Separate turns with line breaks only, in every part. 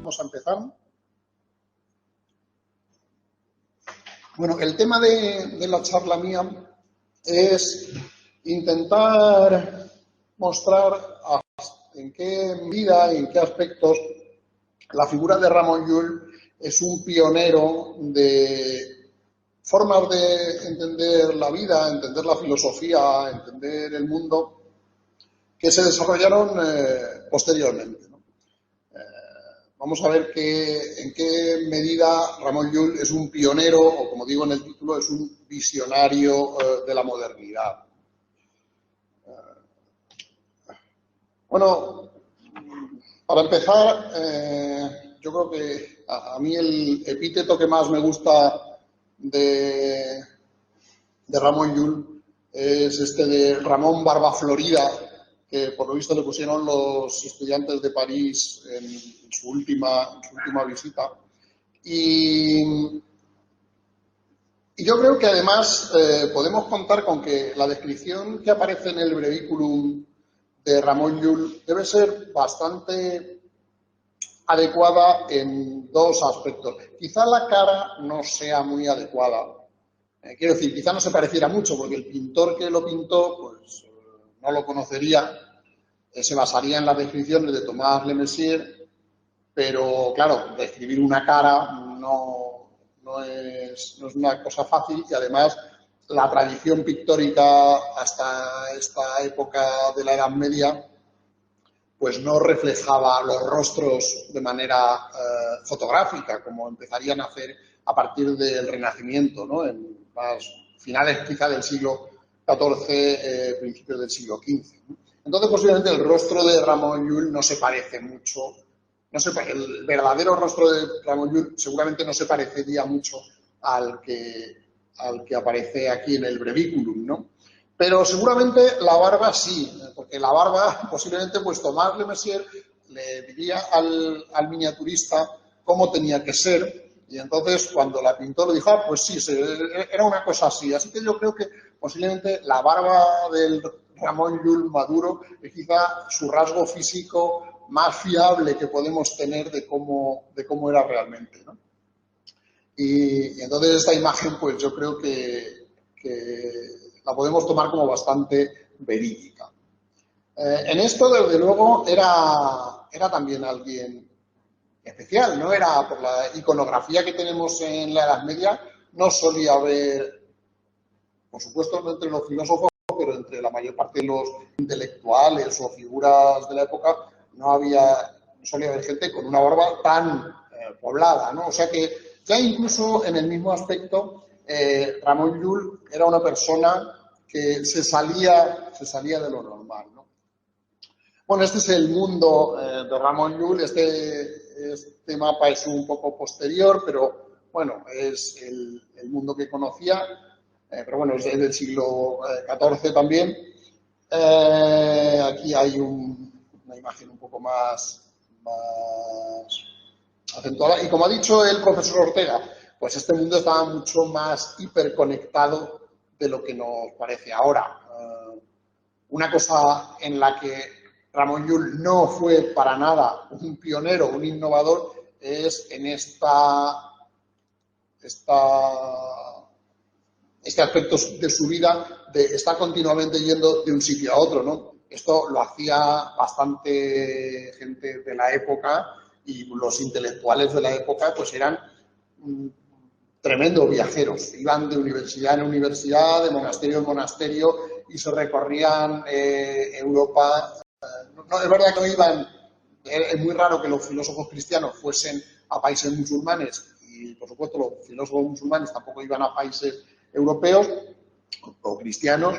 Vamos a empezar. Bueno, el tema de la charla mía es intentar mostrar en qué medida y en qué aspectos la figura de Ramon Llull es un pionero de formas de entender la vida, entender la filosofía, entender el mundo, que se desarrollaron posteriormente, ¿no? Vamos a ver en qué medida Ramon Llull es un pionero, o como digo en el título, es un visionario de la modernidad. Bueno, para empezar, yo creo que a mí el epíteto que más me gusta de Ramon Llull es este de Ramón Barba Florida, que por lo visto le pusieron los estudiantes de París en su última visita. Y yo creo que además podemos contar con que la descripción que aparece en el breviculum de Ramon Llull debe ser bastante adecuada en dos aspectos. Quizá la cara no sea muy adecuada. Quiero decir, quizá no se pareciera mucho, porque el pintor que lo pintó pues no lo conocería, se basaría en las descripciones de Thomas Le Messier, pero claro, describir una cara no es una cosa fácil, y además la tradición pictórica hasta esta época de la Edad Media pues no reflejaba los rostros de manera fotográfica, como empezarían a hacer a partir del Renacimiento, ¿no? En las finales quizá del siglo XIV, principios del siglo XV, ¿no? Entonces, posiblemente el rostro de Ramon Llull no se parece mucho, el verdadero rostro de Ramon Llull seguramente no se parecería mucho al que aparece aquí en el breviculum, ¿no? Pero seguramente la barba sí, porque la barba posiblemente pues Thomas Le Messier le diría al miniaturista cómo tenía que ser, y entonces cuando la pintó le dijo, pues sí, era una cosa así. Así que yo creo que posiblemente la barba del Ramon Llull maduro es quizá su rasgo físico más fiable que podemos tener de cómo era realmente, ¿no? Y entonces esta imagen pues yo creo que la podemos tomar como bastante verídica. En esto, desde luego, era también alguien especial, no era por la iconografía que tenemos en la Edad Media, no solía haber, por supuesto, no entre los filósofos, pero entre la mayor parte de los intelectuales o figuras de la época, no solía haber gente con una barba tan poblada, ¿no? O sea que ya incluso en el mismo aspecto, Ramon Llull era una persona que se salía de lo normal, ¿no? Bueno, este es el mundo de Ramon Llull. Este mapa es un poco posterior, pero bueno, es el mundo que conocía, pero bueno, es del siglo XIV también. Aquí hay una imagen un poco más acentuada. Y como ha dicho el profesor Ortega, pues este mundo estaba mucho más hiperconectado de lo que nos parece ahora. Una cosa en la que Ramon Llull no fue para nada un pionero, un innovador, es en este aspecto de su vida, de estar continuamente yendo de un sitio a otro, ¿no? Esto lo hacía bastante gente de la época, y los intelectuales de la época pues eran tremendos viajeros. Iban de universidad en universidad, de monasterio en monasterio, y se recorrían Europa. No, es verdad que no iban, es muy raro que los filósofos cristianos fuesen a países musulmanes, y por supuesto los filósofos musulmanes tampoco iban a países europeos o cristianos.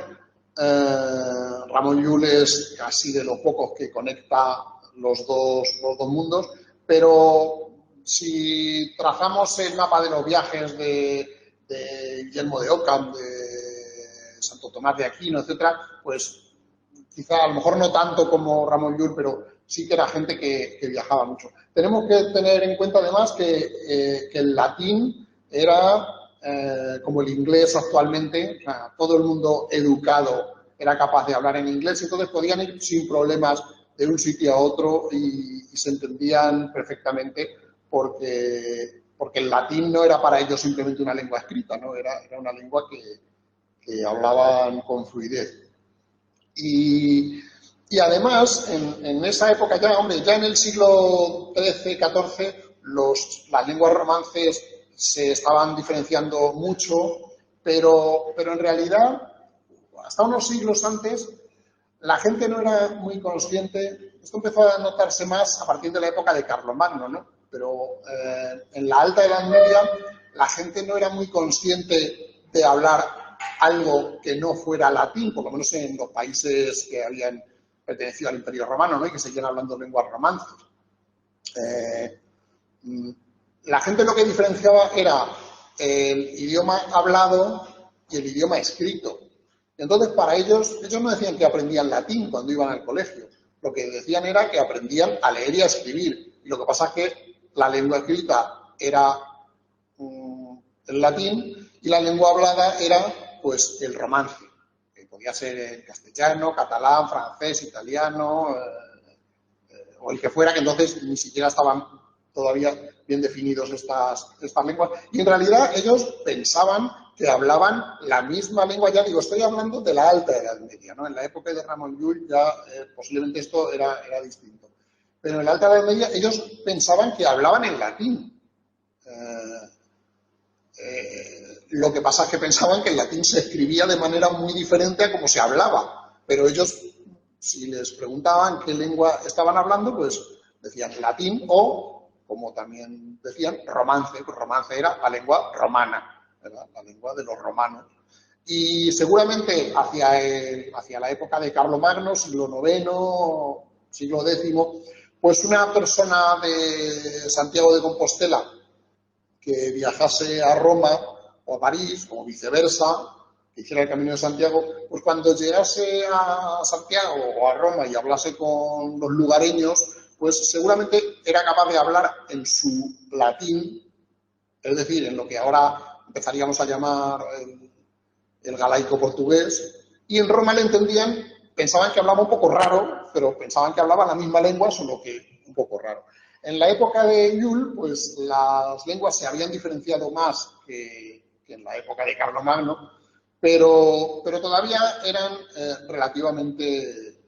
Ramon Llull es casi de los pocos que conecta los dos mundos, pero si trazamos el mapa de los viajes de Guillermo de Ockham, de Santo Tomás de Aquino, etcétera, pues quizá a lo mejor no tanto como Ramon Llull, pero sí que era gente que viajaba mucho. Tenemos que tener en cuenta además que el latín era como el inglés actualmente, o sea, todo el mundo educado era capaz de hablar en inglés, y entonces podían ir sin problemas de un sitio a otro y se entendían perfectamente porque el latín no era para ellos simplemente una lengua escrita, ¿no? Era una lengua que hablaban con fluidez. Y además, en esa época ya, hombre, ya en el siglo XIII, XIV, las lenguas romances se estaban diferenciando mucho, pero en realidad, hasta unos siglos antes, la gente no era muy consciente. Esto empezó a notarse más a partir de la época de Carlomagno, ¿no? Pero en la Alta Edad Media la gente no era muy consciente de hablar algo que no fuera latín, por lo menos en los países que habían pertenecido al Imperio Romano, ¿no? Y que seguían hablando lenguas romances. La gente lo que diferenciaba era el idioma hablado y el idioma escrito. Entonces, para ellos no decían que aprendían latín cuando iban al colegio. Lo que decían era que aprendían a leer y a escribir. Y lo que pasa es que la lengua escrita era el latín y la lengua hablada era, pues, el romance. Que podía ser el castellano, catalán, francés, italiano, o el que fuera, que entonces ni siquiera estaban todavía bien definidos estas lenguas. Y en realidad ellos pensaban que hablaban la misma lengua. Ya digo, estoy hablando de la Alta Edad Media, ¿no? En la época de Ramon Llull ya posiblemente esto era distinto. Pero en la Alta Edad Media ellos pensaban que hablaban en latín. Lo que pasa es que pensaban que el latín se escribía de manera muy diferente a como se hablaba. Pero ellos, si les preguntaban qué lengua estaban hablando, pues decían latín o, como también decían, romance. Pues romance era la lengua romana, ¿verdad? La lengua de los romanos. Y seguramente hacia la época de Carlomagno, siglo IX, siglo X, pues una persona de Santiago de Compostela que viajase a Roma o a París, o viceversa, que hiciera el Camino de Santiago, pues cuando llegase a Santiago o a Roma y hablase con los lugareños, pues seguramente era capaz de hablar en su latín, es decir, en lo que ahora empezaríamos a llamar el galaico portugués, y en Roma le entendían, pensaban que hablaba un poco raro, pero pensaban que hablaba la misma lengua, solo que un poco raro. En la época de Llull, pues las lenguas se habían diferenciado más que en la época de Carlomagno, pero todavía eran relativamente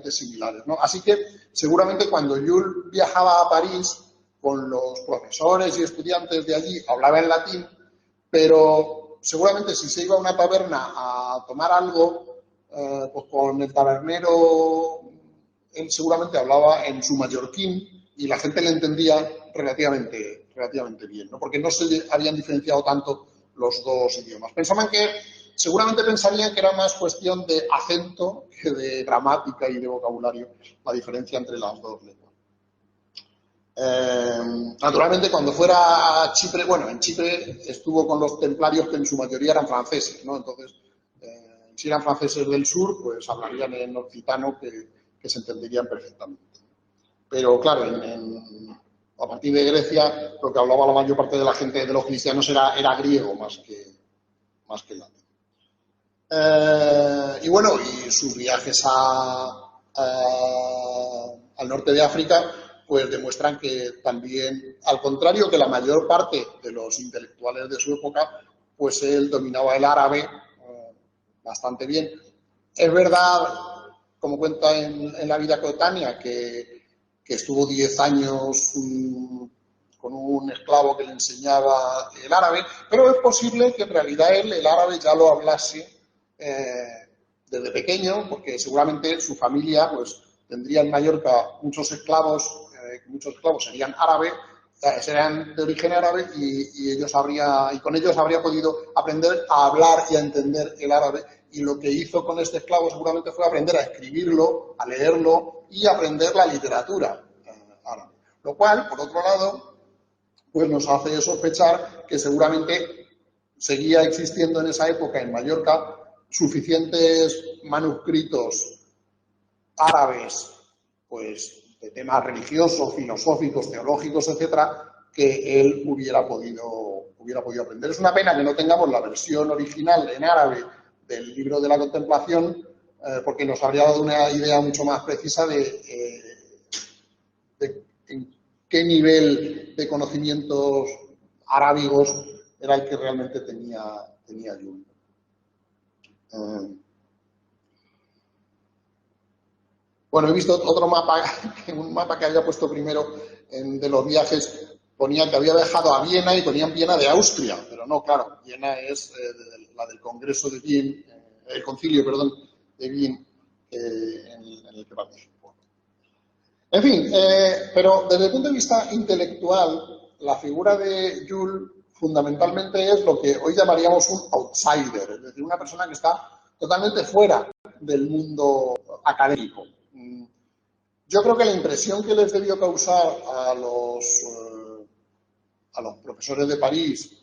similares, ¿no? Así que seguramente cuando Llull viajaba a París con los profesores y estudiantes de allí hablaba en latín, pero seguramente si se iba a una taberna a tomar algo, pues con el tabernero él seguramente hablaba en su mallorquín y la gente le entendía relativamente bien, ¿no? Porque no se habían diferenciado tanto los dos idiomas. Seguramente pensarían que era más cuestión de acento que de gramática y de vocabulario la diferencia entre las dos lenguas. Naturalmente, cuando fuera a Chipre, bueno, en Chipre estuvo con los templarios que en su mayoría eran franceses, ¿no? Entonces, si eran franceses del sur, pues hablarían en occitano que se entenderían perfectamente. Pero claro, a partir de Grecia, lo que hablaba la mayor parte de la gente, de los cristianos, era griego más que latín. Y bueno, y sus viajes al norte de África, pues demuestran que también, al contrario que la mayor parte de los intelectuales de su época, pues él dominaba el árabe bastante bien. Es verdad, como cuenta en la vida coetánea, que estuvo 10 años con un esclavo que le enseñaba el árabe, pero es posible que en realidad él el árabe ya lo hablase desde pequeño, porque seguramente su familia pues tendría en Mallorca muchos esclavos serían árabes, serían de origen árabe y con ellos habría podido aprender a hablar y a entender el árabe. Y lo que hizo con este esclavo seguramente fue aprender a escribirlo, a leerlo y aprender la literatura árabe. Lo cual, por otro lado, pues nos hace sospechar que seguramente seguía existiendo en esa época en Mallorca suficientes manuscritos árabes, pues de temas religiosos, filosóficos, teológicos, etcétera, que él hubiera podido aprender. Es una pena que no tengamos la versión original en árabe del libro de la Contemplación, porque nos habría dado una idea mucho más precisa de qué nivel de conocimientos arábigos era el que realmente tenía Jung. Bueno, he visto otro mapa, un mapa que había puesto primero de los viajes, ponía que había viajado a Viena y ponían Viena de Austria, pero no, claro, Viena es la del Congreso de Viena, el Concilio, perdón, de Viena, en el que participó. En fin, pero desde el punto de vista intelectual, la figura de Jules fundamentalmente es lo que hoy llamaríamos un outsider, es decir, una persona que está totalmente fuera del mundo académico. Yo creo que la impresión que les debió causar a los profesores de París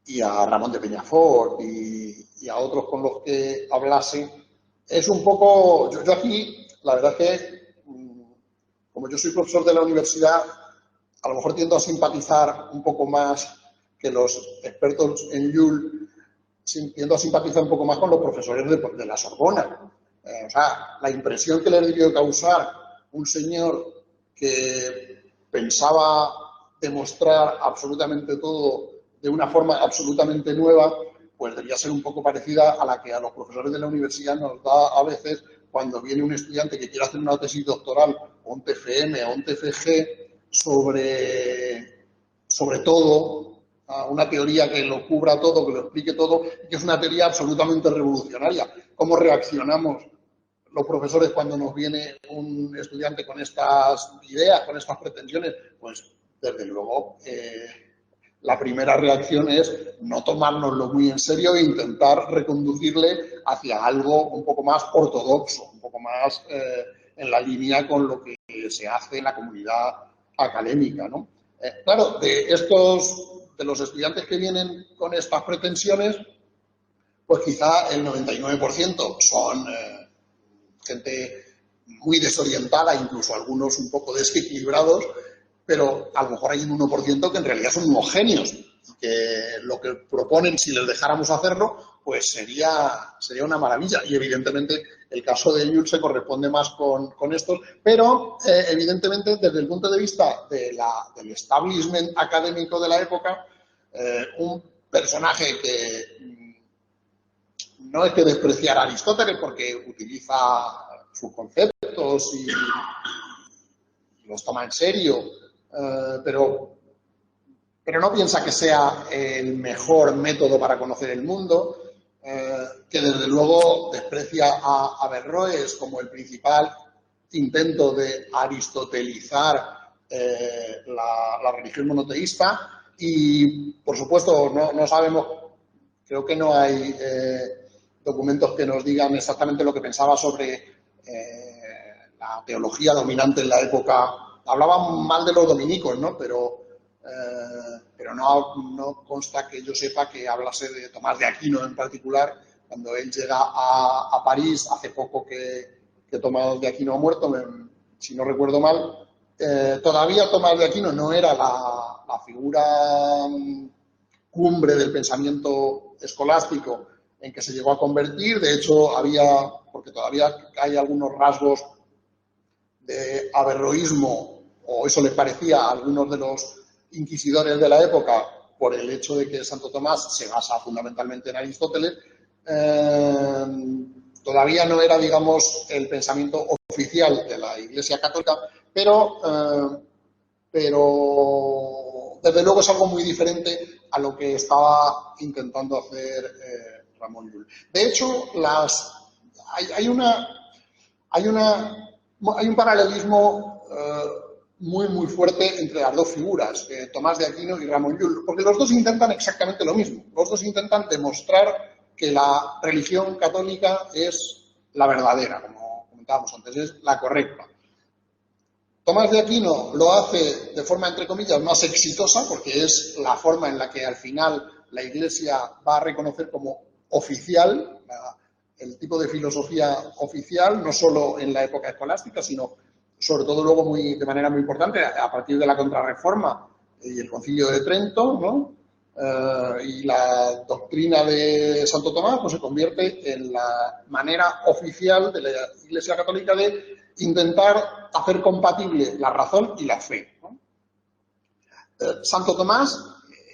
y a Ramón de Peñafort y a otros con los que hablase es un poco... Yo aquí, la verdad es que, como yo soy profesor de la universidad, a lo mejor tiendo a simpatizar un poco más que los expertos en Jules, tiendo a simpatizar un poco más con los profesores de la Sorbona. O sea, la impresión que les debió causar un señor que pensaba demostrar absolutamente todo de una forma absolutamente nueva, pues debía ser un poco parecida a la que a los profesores de la universidad nos da a veces cuando viene un estudiante que quiere hacer una tesis doctoral o un TFM o un TFG sobre todo, una teoría que lo cubra todo, que lo explique todo, y que es una teoría absolutamente revolucionaria. ¿Cómo reaccionamos los profesores cuando nos viene un estudiante con estas ideas, con estas pretensiones? Pues, desde luego, la primera reacción es no tomárnoslo muy en serio e intentar reconducirle hacia algo un poco más ortodoxo, un poco más en la línea con lo que se hace en la comunidad académica, ¿no? Claro, de los estudiantes que vienen con estas pretensiones, pues quizá el 99% son gente muy desorientada, incluso algunos un poco desequilibrados, pero a lo mejor hay un 1% que en realidad son unos genios, que lo que proponen, si les dejáramos hacerlo, pues sería una maravilla. Y evidentemente el caso de Jules se corresponde más con estos, pero evidentemente desde el punto de vista del establishment académico de la época, un personaje que no es que despreciar a Aristóteles porque utiliza sus conceptos y los toma en serio, pero no piensa que sea el mejor método para conocer el mundo, que desde luego desprecia a Averroes como el principal intento de aristotelizar la religión monoteísta y, por supuesto, no sabemos, creo que no hay documentos que nos digan exactamente lo que pensaba sobre la teología dominante en la época. Hablaban mal de los dominicos, ¿no? Pero no consta que yo sepa que hablase de Tomás de Aquino en particular. Cuando él llega a París, hace poco que Tomás de Aquino ha muerto, si no recuerdo mal, todavía Tomás de Aquino no era la figura cumbre del pensamiento escolástico en que se llegó a convertir. De hecho, porque todavía hay algunos rasgos de averroísmo, o eso le parecía a algunos de los inquisidores de la época, por el hecho de que Santo Tomás se basa fundamentalmente en Aristóteles, todavía no era, digamos, el pensamiento oficial de la Iglesia Católica, pero desde luego es algo muy diferente a lo que estaba intentando hacer Ramón Llull. De hecho, hay un paralelismo muy fuerte entre las dos figuras, Tomás de Aquino y Ramón Llull, porque los dos intentan exactamente lo mismo. Los dos intentan demostrar que la religión católica es la verdadera, como comentábamos antes, es la correcta. Tomás de Aquino lo hace de forma, entre comillas, más exitosa, porque es la forma en la que al final la Iglesia va a reconocer como oficial el tipo de filosofía oficial, no solo en la época escolástica, sino sobre todo luego de manera muy importante a partir de la Contrarreforma y el Concilio de Trento, ¿no? Y la doctrina de Santo Tomás pues, se convierte en la manera oficial de la Iglesia Católica de intentar hacer compatible la razón y la fe, ¿no? Santo Tomás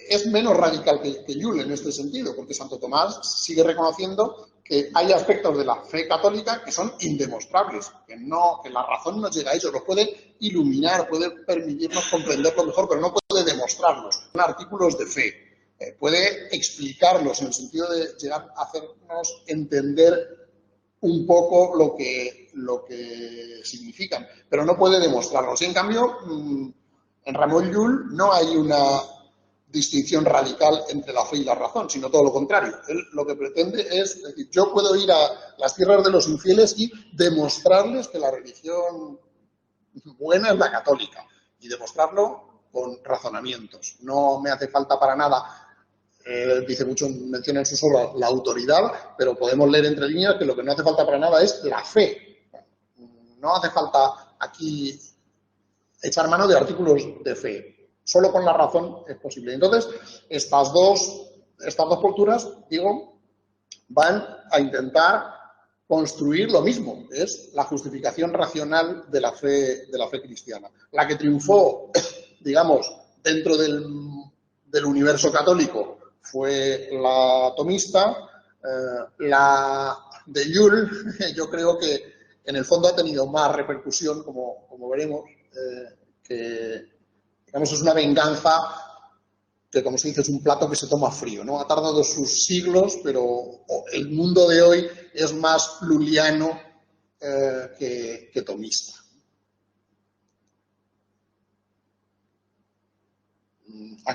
es menos radical que Llull en este sentido, porque Santo Tomás sigue reconociendo que hay aspectos de la fe católica que son indemostrables, que la razón no llega a ellos, los puede iluminar, puede permitirnos comprenderlo mejor, pero no puede demostrarlos. Son artículos de fe, puede explicarlos en el sentido de llegar a hacernos entender un poco lo que significan, pero no puede demostrarlos. Y en cambio, en Ramon Llull no hay una distinción radical entre la fe y la razón, sino todo lo contrario. Él lo que pretende es decir, yo puedo ir a las tierras de los infieles y demostrarles que la religión buena es la católica, y demostrarlo con razonamientos. No me hace falta para nada, dice mucho, menciona en sus obras la autoridad, pero podemos leer entre líneas que lo que no hace falta para nada es la fe. No hace falta aquí echar mano de artículos de fe. Solo con la razón es posible. Entonces, estas dos posturas, digo, van a intentar construir lo mismo, es la justificación racional de la fe cristiana. La que triunfó, digamos, dentro del universo católico fue la tomista. La de Llull, yo creo que en el fondo ha tenido más repercusión, como veremos, que, digamos, es una venganza que, como se dice, es un plato que se toma frío, ¿no? Ha tardado sus siglos, pero el mundo de hoy es más lulliano que tomista.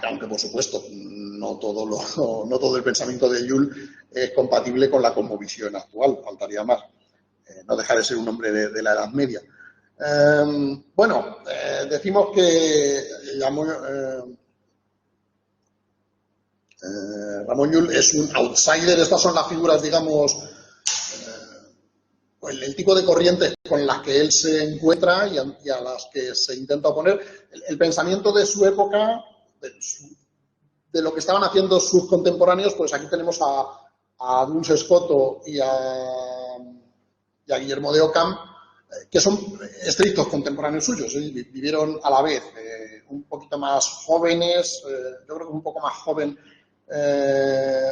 Aunque, por supuesto, no todo el pensamiento de Llull es compatible con la cosmovisión actual, faltaría más. No deja de ser un hombre de la Edad Media. Decimos que Ramon Llull es un outsider. Estas son las figuras, digamos, el tipo de corrientes con las que él se encuentra y a las que se intenta oponer. El pensamiento de su época, de lo que estaban haciendo sus contemporáneos, pues aquí tenemos a Duns Scoto y a Guillermo de Ockham, que son estrictos contemporáneos suyos, vivieron a la vez, un poquito más jóvenes, yo creo que un poco más joven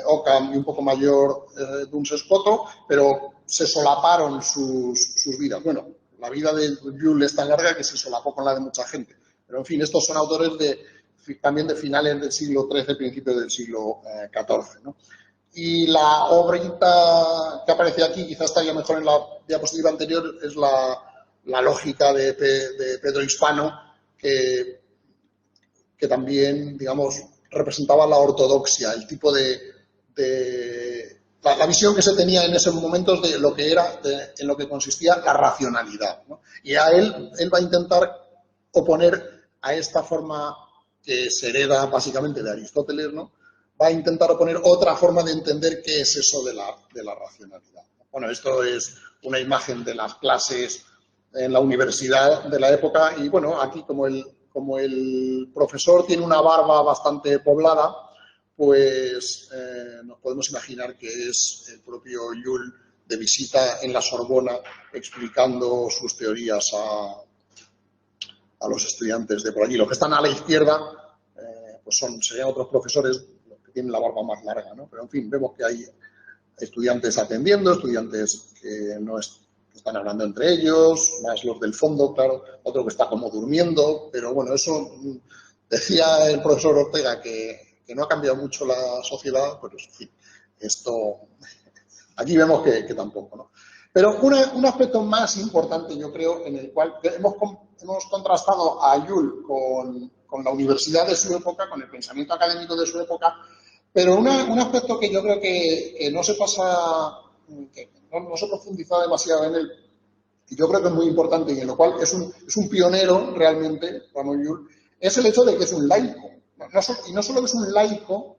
Ockham y un poco mayor Duns Scoto, pero se solaparon sus vidas. Bueno, la vida de Llull es tan larga que se solapó con la de mucha gente, pero en fin, estos son autores también de finales del siglo XIII, principios del siglo XIV, ¿no? Y la obrita que aparece aquí, quizás estaría mejor en la diapositiva anterior, es la lógica de Pedro Hispano, que también, digamos, representaba la ortodoxia, el tipo la visión que se tenía en esos momentos de lo que era, en lo que consistía la racionalidad, ¿no? Y a él va a intentar oponer a esta forma que se hereda básicamente de Aristóteles, ¿no? Va a intentar oponer otra forma de entender qué es eso de la racionalidad. Bueno, esto es una imagen de las clases en la universidad de la época y, bueno, aquí como el profesor tiene una barba bastante poblada, pues nos podemos imaginar que es el propio Llull de visita en la Sorbona explicando sus teorías a los estudiantes de por allí. Los que están a la izquierda pues serían otros profesores tienen la barba más larga, ¿no? Pero, en fin, vemos que hay estudiantes atendiendo, estudiantes que no están hablando entre ellos, más los del fondo, claro, otro que está como durmiendo, pero bueno, eso decía el profesor Ortega que no ha cambiado mucho la sociedad, pero, en fin, esto, aquí vemos que tampoco, ¿no? Pero un aspecto más importante, yo creo, en el cual hemos contrastado a Llull con la universidad de su época, con el pensamiento académico de su época, pero un aspecto que yo creo que no se pasa, que no se profundiza demasiado en él, y yo creo que es muy importante y en lo cual es un pionero realmente, Ramon Llull, es el hecho de que es un laico. Y no solo que es un laico,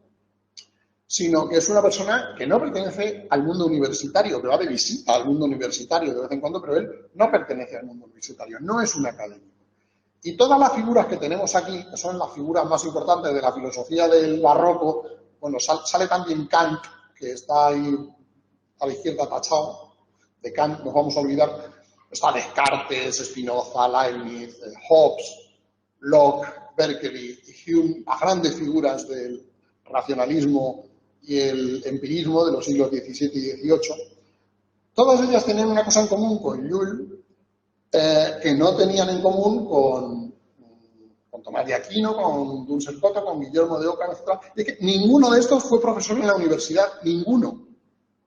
sino que es una persona que no pertenece al mundo universitario, que va de visita al mundo universitario de vez en cuando, pero él no pertenece al mundo universitario, no es un académico. Y todas las figuras que tenemos aquí, que son las figuras más importantes de la filosofía del barroco, bueno, sale también Kant, que está ahí a la izquierda tachado, de Kant nos vamos a olvidar, está Descartes, Spinoza, Leibniz, Hobbes, Locke, Berkeley y Hume, a grandes figuras del racionalismo y el empirismo de los siglos XVII y XVIII, todas ellas tenían una cosa en común con Joule, que no tenían en común con Tomás de Aquino, con Dunsel Cotta, con Guillermo de Ockham, etc. Y que ninguno de estos fue profesor en la universidad, ninguno.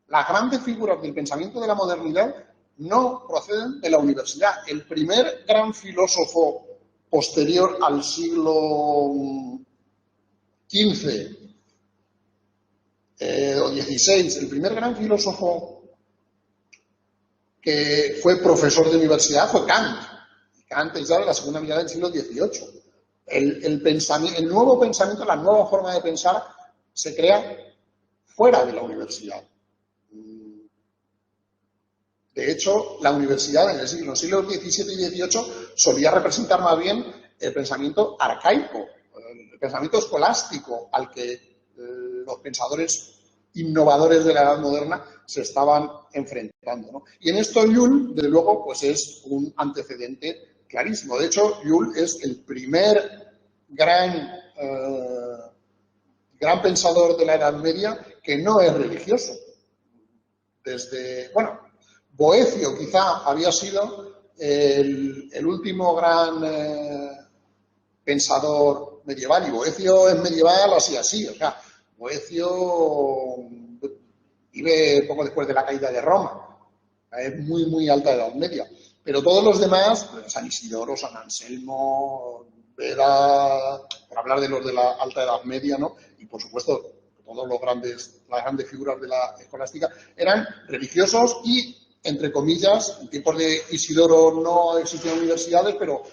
Las grandes figuras del pensamiento de la modernidad no proceden de la universidad. El primer gran filósofo posterior al siglo XV o XVI, el primer gran filósofo que fue profesor de universidad fue Kant. Kant es ya de la segunda mitad del siglo XVIII. El nuevo pensamiento, la nueva forma de pensar se crea fuera de la universidad. De hecho, la universidad en los siglos XVII y XVIII solía representar más bien el pensamiento arcaico, el pensamiento escolástico al que los pensadores innovadores de la edad moderna se estaban enfrentando, ¿no? Y en esto Joule, desde luego, pues es un antecedente clarísimo. De hecho, Joule es el primer gran pensador de la Edad Media que no es religioso. Bueno, Boecio quizá había sido el último gran pensador medieval, y Boecio es medieval así, o sea, Boecio vive poco después de la caída de Roma, es muy alta Edad Media, pero todos los demás, San Isidoro, San Anselmo, Beda, por hablar de los de la alta Edad Media, ¿no? Y por supuesto todos las grandes figuras de la escolástica eran religiosos y, entre comillas, en tiempos de Isidoro no existían universidades, pero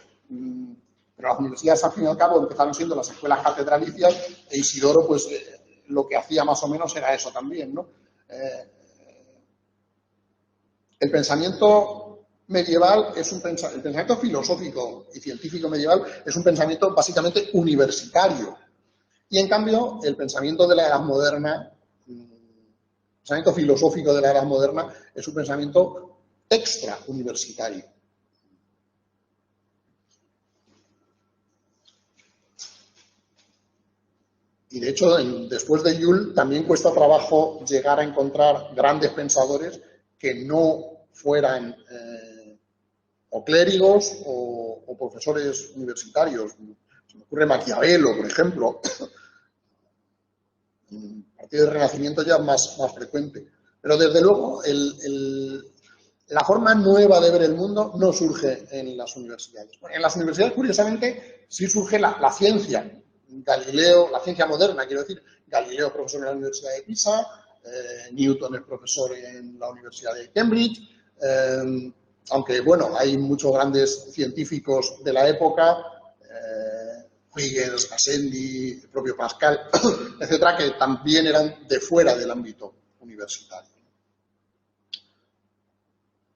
las universidades, al fin y al cabo, empezaron siendo las escuelas catedralicias, e Isidoro, pues, lo que hacía más o menos era eso también, ¿no? El pensamiento medieval el pensamiento filosófico y científico medieval es un pensamiento básicamente universitario. Y, en cambio, el pensamiento de la edad moderna, el pensamiento filosófico de la edad moderna, es un pensamiento extrauniversitario. Y, de hecho, después de Joule, también cuesta trabajo llegar a encontrar grandes pensadores que no fueran o clérigos o profesores universitarios. Se me ocurre Maquiavelo, por ejemplo. A partir del Renacimiento ya es más frecuente. Pero, desde luego, la forma nueva de ver el mundo no surge en las universidades. En las universidades, curiosamente, sí surge la ciencia. Galileo, la ciencia moderna, quiero decir, Galileo es profesor en la Universidad de Pisa, Newton es profesor en la Universidad de Cambridge, aunque, bueno, hay muchos grandes científicos de la época, Huygens, Gassendi, el propio Pascal, etcétera, que también eran de fuera del ámbito universitario.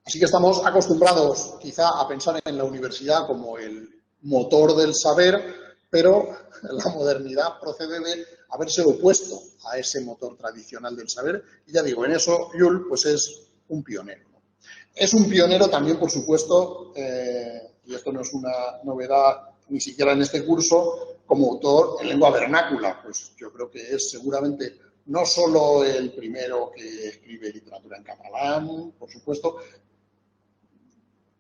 Así que estamos acostumbrados quizá a pensar en la universidad como el motor del saber, pero la modernidad procede de haberse opuesto a ese motor tradicional del saber, y ya digo, en eso Joule pues es un pionero. Es un pionero también, por supuesto, y esto no es una novedad ni siquiera en este curso, como autor en lengua vernácula. Pues yo creo que es seguramente no solo el primero que escribe literatura en catalán, por supuesto,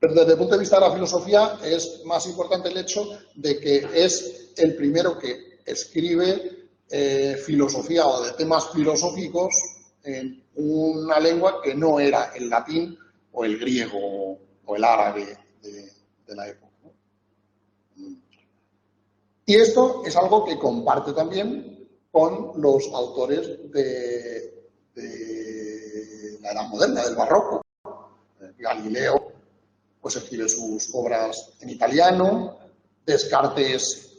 pero desde el punto de vista de la filosofía es más importante el hecho de que es el primero que escribe filosofía o de temas filosóficos en una lengua que no era el latín o el griego o el árabe de la época, ¿no? Y esto es algo que comparte también con los autores de la Edad Moderna, del Barroco. Galileo pues escribe sus obras en italiano, Descartes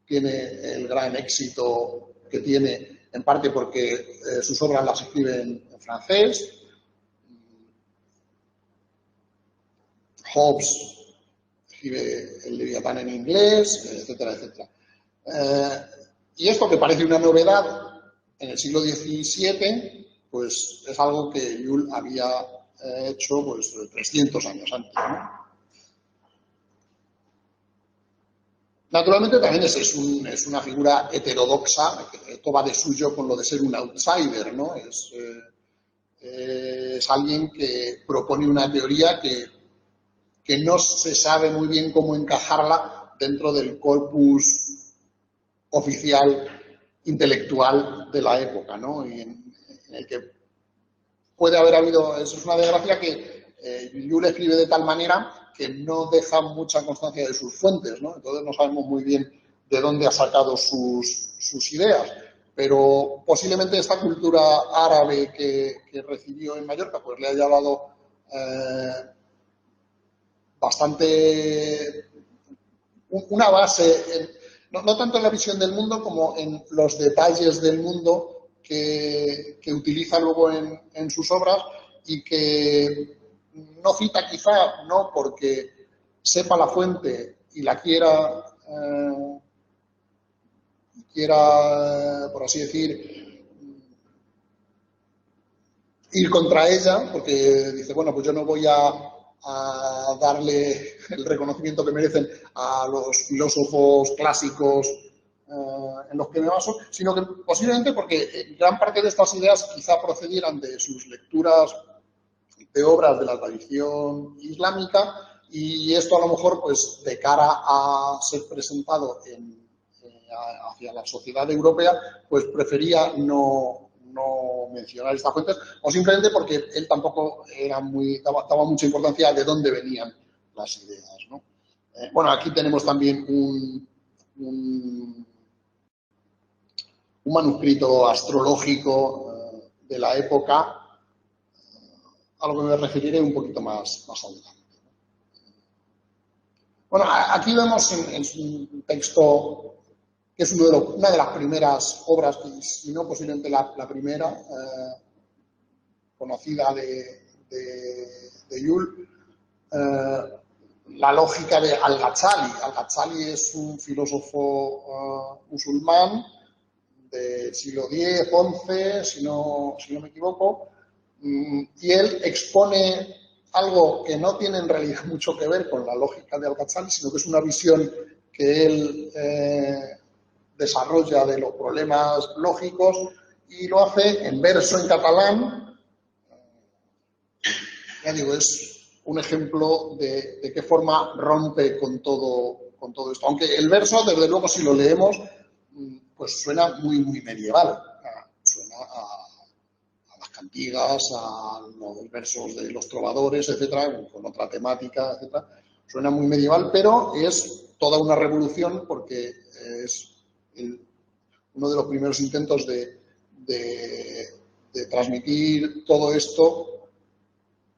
tiene el gran éxito que tiene, en parte porque sus obras las escribe en francés, Hobbes escribe el Leviatán en inglés, etcétera, etcétera. Y esto, que parece una novedad en el siglo XVII, pues es algo que Joule había hecho pues 300 años antes, ¿no? Naturalmente también es una figura heterodoxa, que esto va de suyo con lo de ser un outsider, ¿no? Es alguien que propone una teoría que no se sabe muy bien cómo encajarla dentro del corpus oficial intelectual de la época, ¿no? Y en el que puede haber habido, eso es una desgracia que Llull escribe de tal manera que no deja mucha constancia de sus fuentes, ¿no? Entonces no sabemos muy bien de dónde ha sacado sus ideas, pero posiblemente esta cultura árabe que recibió en Mallorca pues le haya dado bastante una base, no tanto en la visión del mundo como en los detalles del mundo que utiliza luego en sus obras y que no cita quizá, no porque sepa la fuente y la quiera, por así decir, ir contra ella, porque dice, bueno, pues yo no voy a darle el reconocimiento que merecen a los filósofos clásicos en los que me baso, sino que posiblemente porque gran parte de estas ideas quizá procedieran de sus lecturas de obras de la tradición islámica y esto a lo mejor, pues de cara a ser presentado hacia la sociedad europea, pues prefería no mencionar estas fuentes, o simplemente porque él tampoco daba mucha importancia de dónde venían las ideas, ¿no? Bueno, aquí tenemos también un manuscrito astrológico de la época, a lo que me referiré un poquito más adelante. Bueno, aquí vemos en su texto, que es una de las primeras obras, si no posiblemente la primera, conocida de Llull, la lógica de Al-Ghazali. Al-Ghazali es un filósofo musulmán del siglo X, XI, si no me equivoco, y él expone algo que no tiene en realidad mucho que ver con la lógica de Al-Ghazali, sino que es una visión que él desarrolla de los problemas lógicos y lo hace en verso en catalán. Ya digo, es un ejemplo de qué forma rompe con todo esto. Aunque el verso, desde luego, si lo leemos, pues suena muy medieval. Suena a las cantigas, a los versos de los trovadores, etcétera, con otra temática, etcétera. Suena muy medieval, pero es toda una revolución porque es uno de los primeros intentos de transmitir todo esto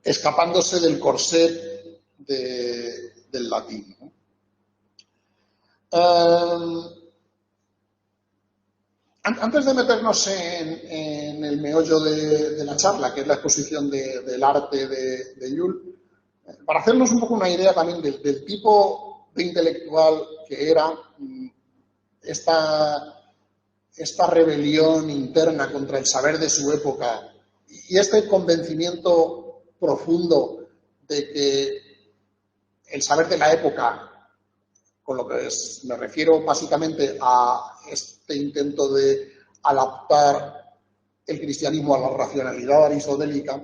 escapándose del corset del latín, ¿no? Antes de meternos en el meollo de la charla, que es la exposición del arte de Llull, para hacernos un poco una idea también del tipo de intelectual que era esta rebelión interna contra el saber de su época y este convencimiento profundo de que el saber de la época, con lo que me refiero básicamente a este intento de adaptar el cristianismo a la racionalidad aristotélica,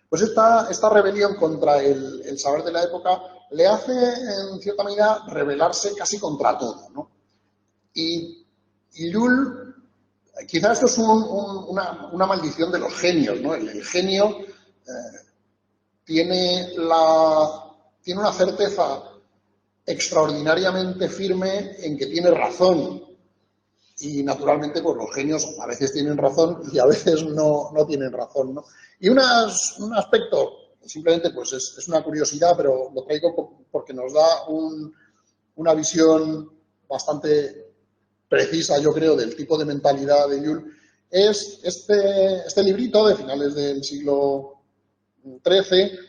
pues esta rebelión contra el saber de la época le hace, en cierta medida, rebelarse casi contra todo, ¿no? Y Llull, quizás esto es una maldición de los genios, ¿no? El genio tiene una certeza extraordinariamente firme en que tiene razón. Y naturalmente, pues los genios a veces tienen razón y a veces no tienen razón, ¿no? Y un aspecto, simplemente pues es una curiosidad, pero lo traigo porque nos da una visión bastante precisa, yo creo, del tipo de mentalidad de Llull, es este librito de finales del siglo XIII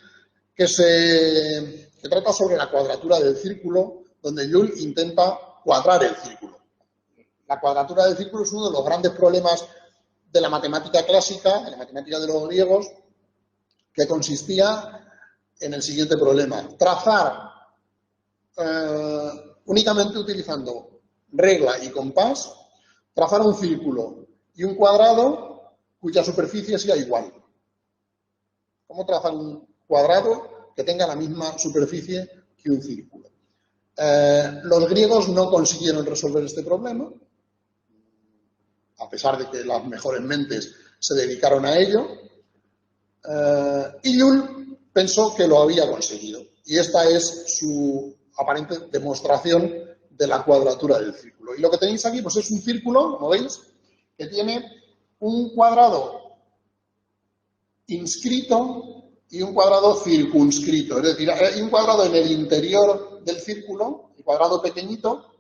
que trata sobre la cuadratura del círculo, donde Llull intenta cuadrar el círculo. La cuadratura del círculo es uno de los grandes problemas de la matemática clásica, de la matemática de los griegos, que consistía en el siguiente problema: trazar únicamente utilizando regla y compás, trazar un círculo y un cuadrado cuya superficie sea igual. ¿Cómo trazar un cuadrado que tenga la misma superficie que un círculo? Los griegos no consiguieron resolver este problema, a pesar de que las mejores mentes se dedicaron a ello, y Joule pensó que lo había conseguido. Y esta es su aparente demostración de la cuadratura del círculo. Y lo que tenéis aquí pues es un círculo, como veis, que tiene un cuadrado inscrito y un cuadrado circunscrito. Es decir, hay un cuadrado en el interior del círculo, el cuadrado pequeñito.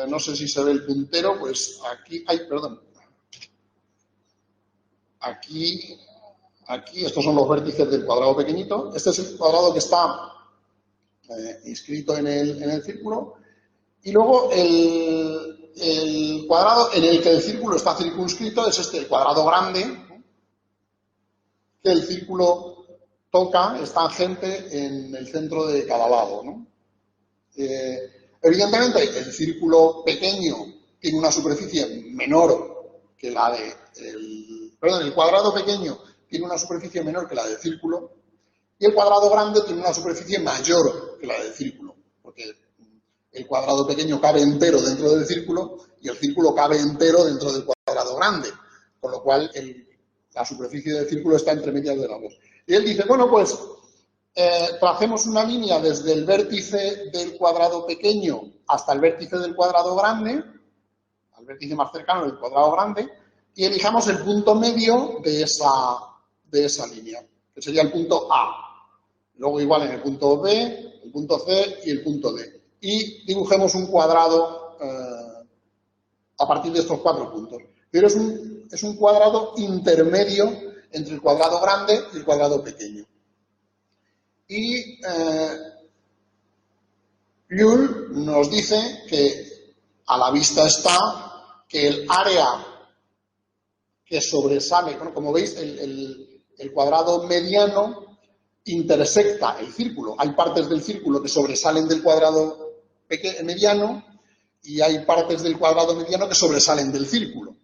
No sé si se ve el puntero, pues aquí, perdón. Aquí, estos son los vértices del cuadrado pequeñito. Este es el cuadrado que está inscrito en el círculo. Y luego el cuadrado en el que el círculo está circunscrito es este, el cuadrado grande, que el círculo toca, es tangente en el centro de cada lado, ¿no? Evidentemente, el círculo pequeño tiene una superficie menor que la de... el cuadrado pequeño tiene una superficie menor que la del círculo y el cuadrado grande tiene una superficie mayor que la del círculo, porque el cuadrado pequeño cabe entero dentro del círculo y el círculo cabe entero dentro del cuadrado grande, con lo cual la superficie del círculo está entre medias de las dos. Y él dice, bueno, pues tracemos una línea desde el vértice del cuadrado pequeño hasta el vértice del cuadrado grande, al vértice más cercano del cuadrado grande, y elijamos el punto medio de esa línea, que sería el punto A. Luego igual en el punto B, el punto C y el punto D. Y dibujemos un cuadrado a partir de estos 4 puntos. Pero es un cuadrado intermedio entre el cuadrado grande y el cuadrado pequeño. Y Joule nos dice que a la vista está que el área que sobresale, bueno, como veis, el cuadrado mediano intersecta el círculo. Hay partes del círculo que sobresalen del cuadrado mediano y hay partes del cuadrado mediano que sobresalen del círculo.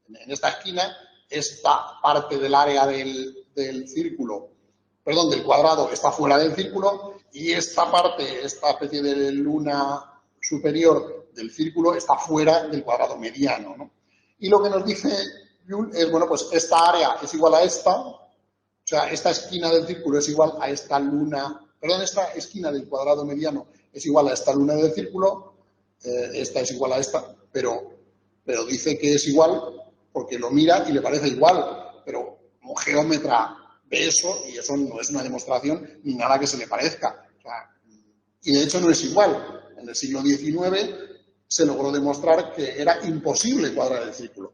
En esta esquina, esta parte del área del círculo, perdón, del cuadrado está fuera del círculo y esta parte, esta especie de luna superior del círculo está fuera del cuadrado mediano, ¿no? Y lo que nos dice Joule es, bueno, pues esta área es igual a esta, o sea, esta esquina del círculo es igual a esta luna, perdón, esta esquina del cuadrado mediano es igual a esta luna del círculo, esta es igual a esta, pero dice que es igual porque lo mira y le parece igual, pero un geómetra ve eso y eso no es una demostración ni nada que se le parezca. O sea, y de hecho no es igual. En el siglo XIX se logró demostrar que era imposible cuadrar el círculo.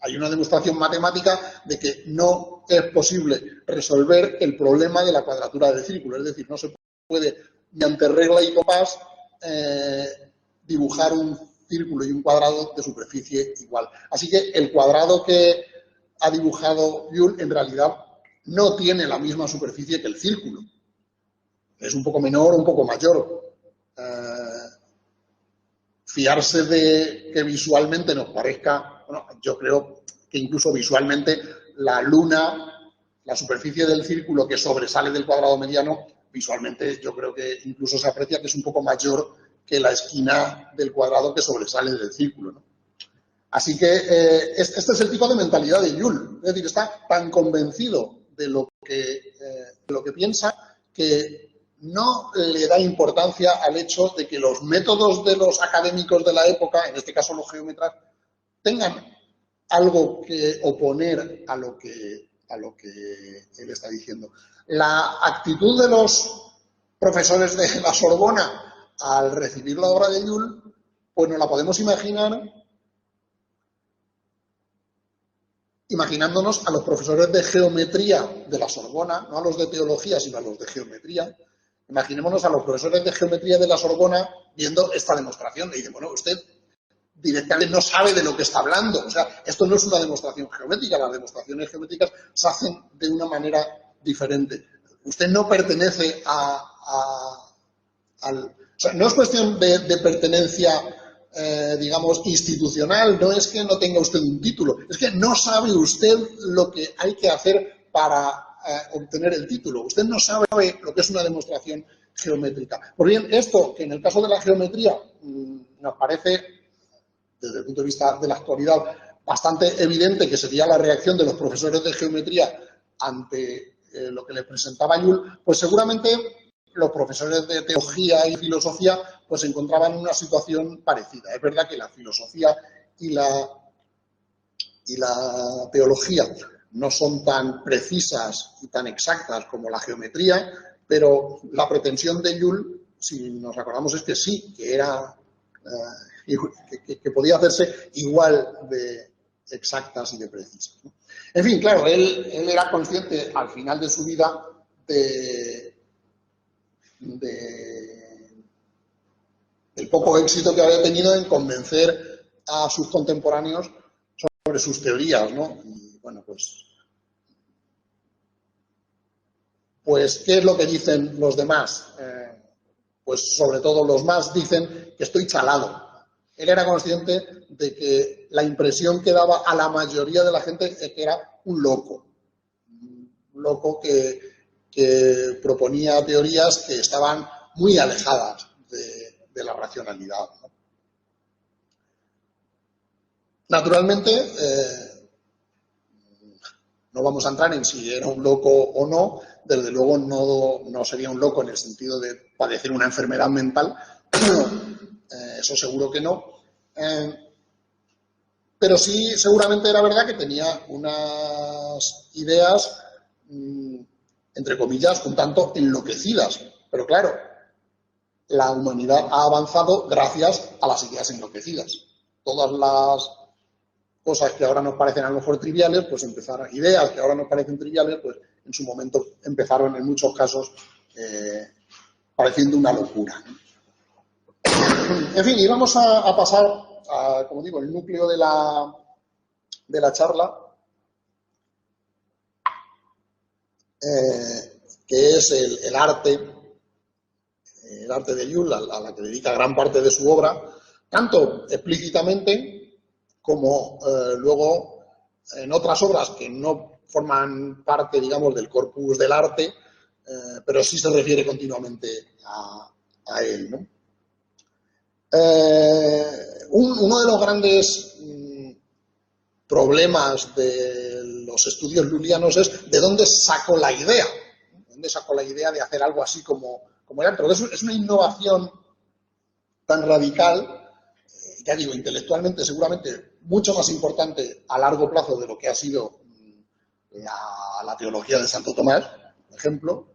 Hay una demostración matemática de que no es posible resolver el problema de la cuadratura del círculo. Es decir, no se puede, mediante regla y compás, dibujar un círculo y un cuadrado de superficie igual. Así que el cuadrado que ha dibujado Joule en realidad no tiene la misma superficie que el círculo. Es un poco menor, un poco mayor. Fiarse de que visualmente nos parezca, bueno, yo creo que incluso visualmente la luna, la superficie del círculo que sobresale del cuadrado mediano, visualmente yo creo que incluso se aprecia que es un poco mayor que la esquina del cuadrado que sobresale del círculo, ¿no? Así que este es el tipo de mentalidad de Joule, es decir, está tan convencido de lo que piensa que no le da importancia al hecho de que los métodos de los académicos de la época, en este caso los geómetras, tengan algo que oponer a lo que él está diciendo. La actitud de los profesores de la Sorbona al recibir la obra de Joule, pues nos la podemos imaginar imaginándonos a los profesores de geometría de la Sorbona, no a los de teología, sino a los de geometría. Imaginémonos a los profesores de geometría de la Sorbona viendo esta demostración. Y dicen, bueno, usted directamente no sabe de lo que está hablando. O sea, esto no es una demostración geométrica. Las demostraciones geométricas se hacen de una manera diferente. Usted no pertenece sea, no es cuestión de pertenencia, digamos, institucional, no es que no tenga usted un título, es que no sabe usted lo que hay que hacer para obtener el título. Usted no sabe lo que es una demostración geométrica. Pues bien, esto que en el caso de la geometría nos parece, desde el punto de vista de la actualidad, bastante evidente que sería la reacción de los profesores de geometría ante lo que le presentaba Llull, pues seguramente los profesores de teología y filosofía pues se encontraban en una situación parecida. Es verdad que la filosofía y la teología no son tan precisas y tan exactas como la geometría, pero la pretensión de Llull, si nos acordamos, es que sí, que era que podía hacerse igual de exactas y de precisas, ¿no? En fin, claro, él era consciente al final de su vida del poco éxito que había tenido en convencer a sus contemporáneos sobre sus teorías, ¿no? Y bueno, pues ¿qué es lo que dicen los demás? Pues sobre todo los más dicen que estoy chalado. Él era consciente de que la impresión que daba a la mayoría de la gente es que era un loco que proponía teorías que estaban muy alejadas de la racionalidad, ¿no? Naturalmente, no vamos a entrar en si era un loco o no, desde luego no sería un loco en el sentido de padecer una enfermedad mental, eso seguro que no, pero sí seguramente era verdad que tenía unas ideas, entre comillas, un tanto enloquecidas, pero claro, la humanidad ha avanzado gracias a las ideas enloquecidas. Todas las cosas que ahora nos parecen a lo mejor triviales, pues empezaron, ideas que ahora nos parecen triviales, pues en su momento empezaron en muchos casos pareciendo una locura, ¿no? En fin, y vamos a pasar a, como digo, el núcleo de la charla, que es el arte de Llull, a la que dedica gran parte de su obra, tanto explícitamente como luego en otras obras que no forman parte, digamos, del corpus del arte, pero sí se refiere continuamente a él, ¿no? Uno de los grandes problemas de los estudios lullianos es de dónde sacó la idea. ¿De dónde sacó la idea de hacer algo así como el arte? Porque es una innovación tan radical, ya digo, intelectualmente seguramente mucho más importante a largo plazo de lo que ha sido la teología de Santo Tomás, por ejemplo.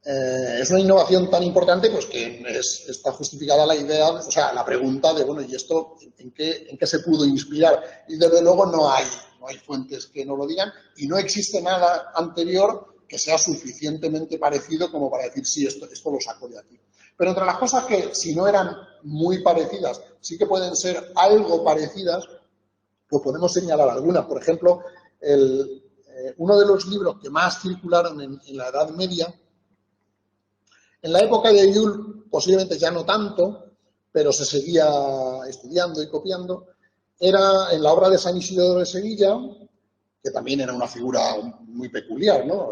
Es una innovación tan importante pues que está justificada la idea, o sea, la pregunta de, bueno, ¿y esto en qué se pudo inspirar? Y desde luego no hay fuentes que no lo digan y no existe nada anterior que sea suficientemente parecido como para decir, sí, esto lo saco de aquí. Pero entre las cosas que, si no eran muy parecidas, sí que pueden ser algo parecidas, pues podemos señalar algunas. Por ejemplo, uno de los libros que más circularon en la Edad Media, en la época de Llull, posiblemente ya no tanto, pero se seguía estudiando y copiando, era en la obra de San Isidoro de Sevilla, que también era una figura muy peculiar, ¿no?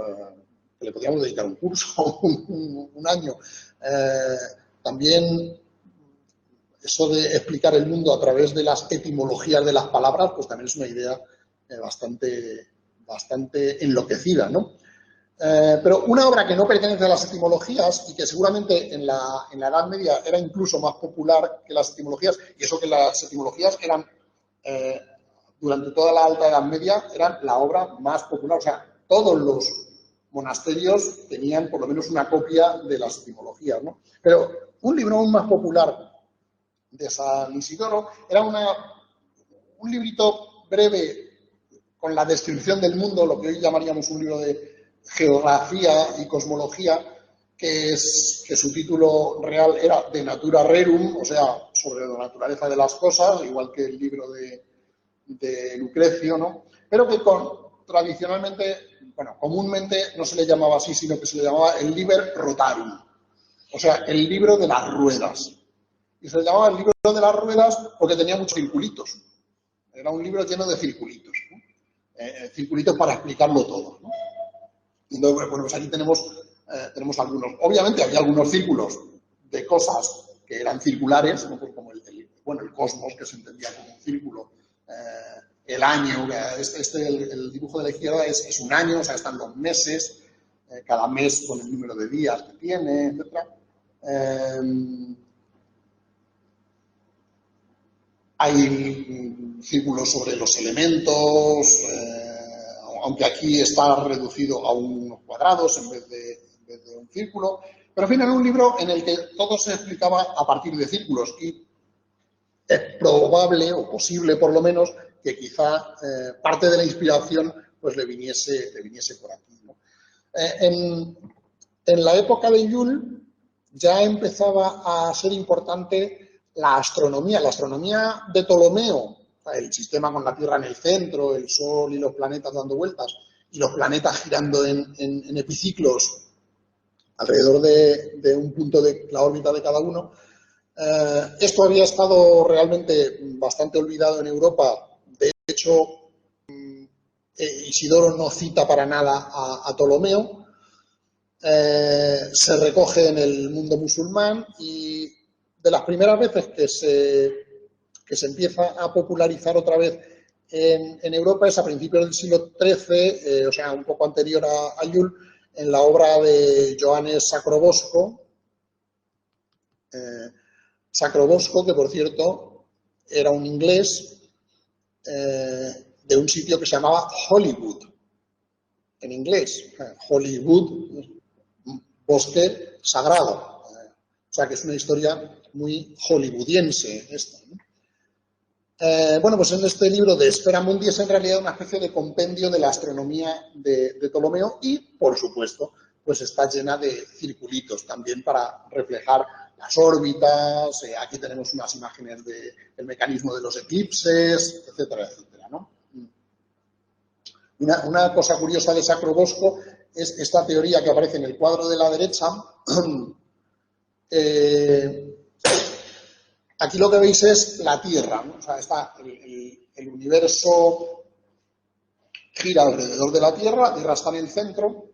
Que le podíamos dedicar un curso, un año. También eso de explicar el mundo a través de las etimologías de las palabras, pues también es una idea bastante enloquecida, ¿no? Pero una obra que no pertenece a las etimologías y que seguramente en la Edad Media era incluso más popular que las etimologías, y eso que las etimologías eran, durante toda la Alta Edad Media, eran la obra más popular. O sea, todos los monasterios tenían por lo menos una copia de las etimologías, ¿no? Pero un libro aún más popular de San Isidoro era un librito breve con la descripción del mundo, lo que hoy llamaríamos un libro de geografía y cosmología, que su título real era De Natura Rerum, o sea, sobre la naturaleza de las cosas, igual que el libro de Lucrecio, ¿no? Pero que tradicionalmente, bueno, comúnmente no se le llamaba así, sino que se le llamaba el Liber Rotarum. O sea, el libro de las ruedas. Y se le llamaba el libro de las ruedas porque tenía muchos circulitos. Era un libro lleno de circulitos, ¿no? Circulitos para explicarlo todo, ¿no? Y entonces, bueno, pues aquí tenemos algunos. Obviamente había algunos círculos de cosas que eran circulares, ¿no? Pues como el cosmos, que se entendía como un círculo, el año, el dibujo de la izquierda es un año, o sea, están los meses, cada mes con el número de días que tiene, etc. Hay círculos sobre los elementos, aunque aquí está reducido a unos cuadrados en vez de un círculo. Pero, en fin, era un libro en el que todo se explicaba a partir de círculos y es probable, o posible por lo menos, que quizá parte de la inspiración pues le viniese por aquí, ¿no? En la época de Joule ya empezaba a ser importante la astronomía de Ptolomeo, el sistema con la Tierra en el centro, el Sol y los planetas dando vueltas, y los planetas girando en epiciclos alrededor de un punto de la órbita de cada uno. Esto había estado realmente bastante olvidado en Europa. De hecho, Isidoro no cita para nada a Ptolomeo. Se recoge en el mundo musulmán y de las primeras veces que se empieza a popularizar otra vez en Europa es a principios del siglo XIII, o sea, un poco anterior a Joule, en la obra de Johannes Sacrobosco. Sacrobosco, que por cierto era un inglés de un sitio que se llamaba Hollywood, en inglés. Hollywood, bosque sagrado. O sea que es una historia muy hollywoodiense esta, ¿no? Bueno, pues en este libro de Spera Mundi es en realidad una especie de compendio de la astronomía de Ptolomeo y, por supuesto, pues está llena de circulitos también para reflejar las órbitas. Aquí tenemos unas imágenes del mecanismo de los eclipses, etcétera, etcétera, ¿no? Una cosa curiosa de Sacrobosco es esta teoría que aparece en el cuadro de la derecha. Aquí lo que veis es la Tierra, ¿no? O sea, está el universo gira alrededor de la Tierra está en el centro,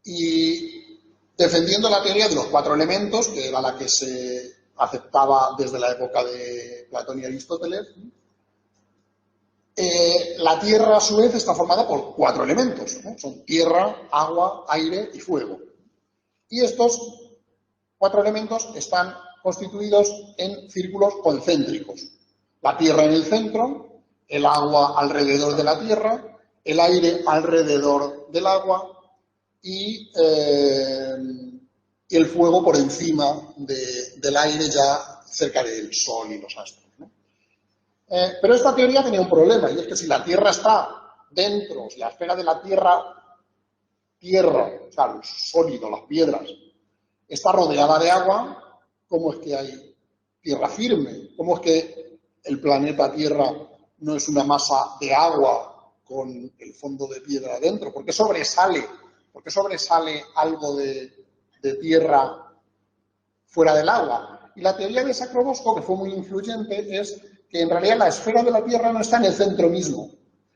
y defendiendo la teoría de los cuatro elementos, que era la que se aceptaba desde la época de Platón y Aristóteles, la Tierra a su vez está formada por cuatro elementos, ¿no? Son tierra, agua, aire y fuego. Y estos cuatro elementos están constituidos en círculos concéntricos. La Tierra en el centro, el agua alrededor de la Tierra, el aire alrededor del agua y el fuego por encima del aire, ya cerca del Sol y los astros, ¿no? Pero esta teoría tenía un problema, y es que si la Tierra está dentro, si la esfera de la Tierra, o sea, el sólido, las piedras, está rodeada de agua, ¿cómo es que hay tierra firme? ¿Cómo es que el planeta Tierra no es una masa de agua con el fondo de piedra adentro? ¿Por qué sobresale algo de tierra fuera del agua? Y la teoría de Sacrobosco, que fue muy influyente, es que en realidad la esfera de la Tierra no está en el centro mismo,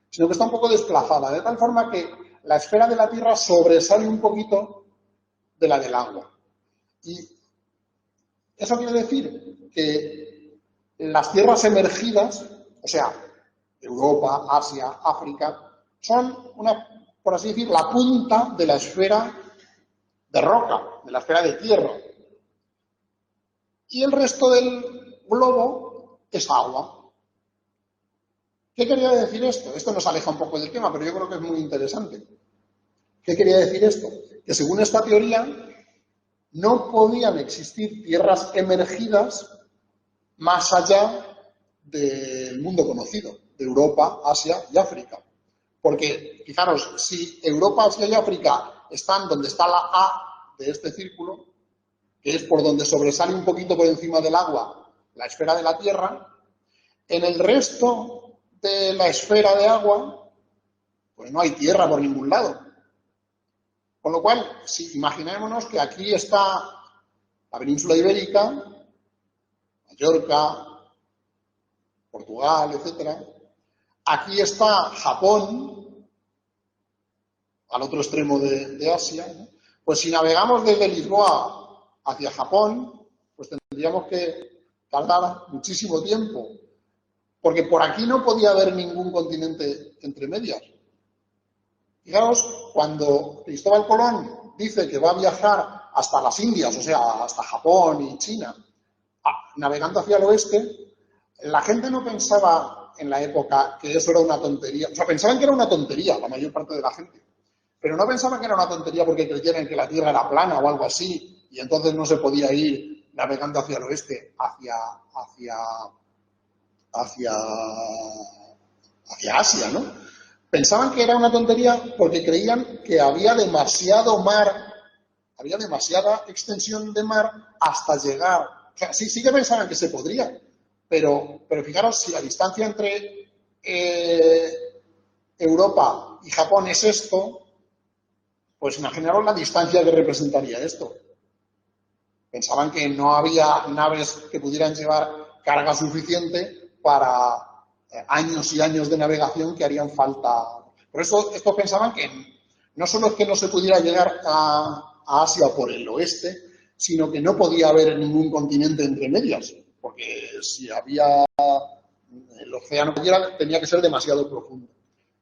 sino que está un poco desplazada, de tal forma que la esfera de la Tierra sobresale un poquito de la del agua. Y eso quiere decir que las tierras emergidas, o sea, Europa, Asia, África, son por así decir, la punta de la esfera de roca, de la esfera de tierra. Y el resto del globo es agua. ¿Qué quería decir esto? Esto nos aleja un poco del tema, pero yo creo que es muy interesante. ¿Qué quería decir esto? Que según esta teoría, no podían existir tierras emergidas más allá del mundo conocido, de Europa, Asia y África. Porque, fijaros, si Europa, Asia y África están donde está la A de este círculo, que es por donde sobresale un poquito por encima del agua la esfera de la Tierra, en el resto de la esfera de agua, pues no hay tierra por ningún lado. Con lo cual, si imaginémonos que aquí está la península ibérica, Mallorca, Portugal, etcétera. Aquí está Japón, al otro extremo de Asia, ¿no? Pues si navegamos desde Lisboa hacia Japón, pues tendríamos que tardar muchísimo tiempo, porque por aquí no podía haber ningún continente entre medias. Fijaos, cuando Cristóbal Colón dice que va a viajar hasta las Indias, o sea, hasta Japón y China, navegando hacia el oeste, la gente no pensaba en la época que eso era una tontería. O sea, pensaban que era una tontería, la mayor parte de la gente. Pero no pensaban que era una tontería porque creyeran que la Tierra era plana o algo así, y entonces no se podía ir navegando hacia el oeste, hacia Asia, ¿no? Pensaban que era una tontería porque creían que había demasiado mar, había demasiada extensión de mar hasta llegar. O sea, sí que pensaban que se podría, pero fijaros, si la distancia entre Europa y Japón es esto, pues imaginaros la distancia que representaría esto. Pensaban que no había naves que pudieran llevar carga suficiente para años y años de navegación que harían falta. Por eso estos pensaban que no solo es que no se pudiera llegar a Asia por el oeste, sino que no podía haber ningún continente entre medias, porque si había el océano tenía que ser demasiado profundo.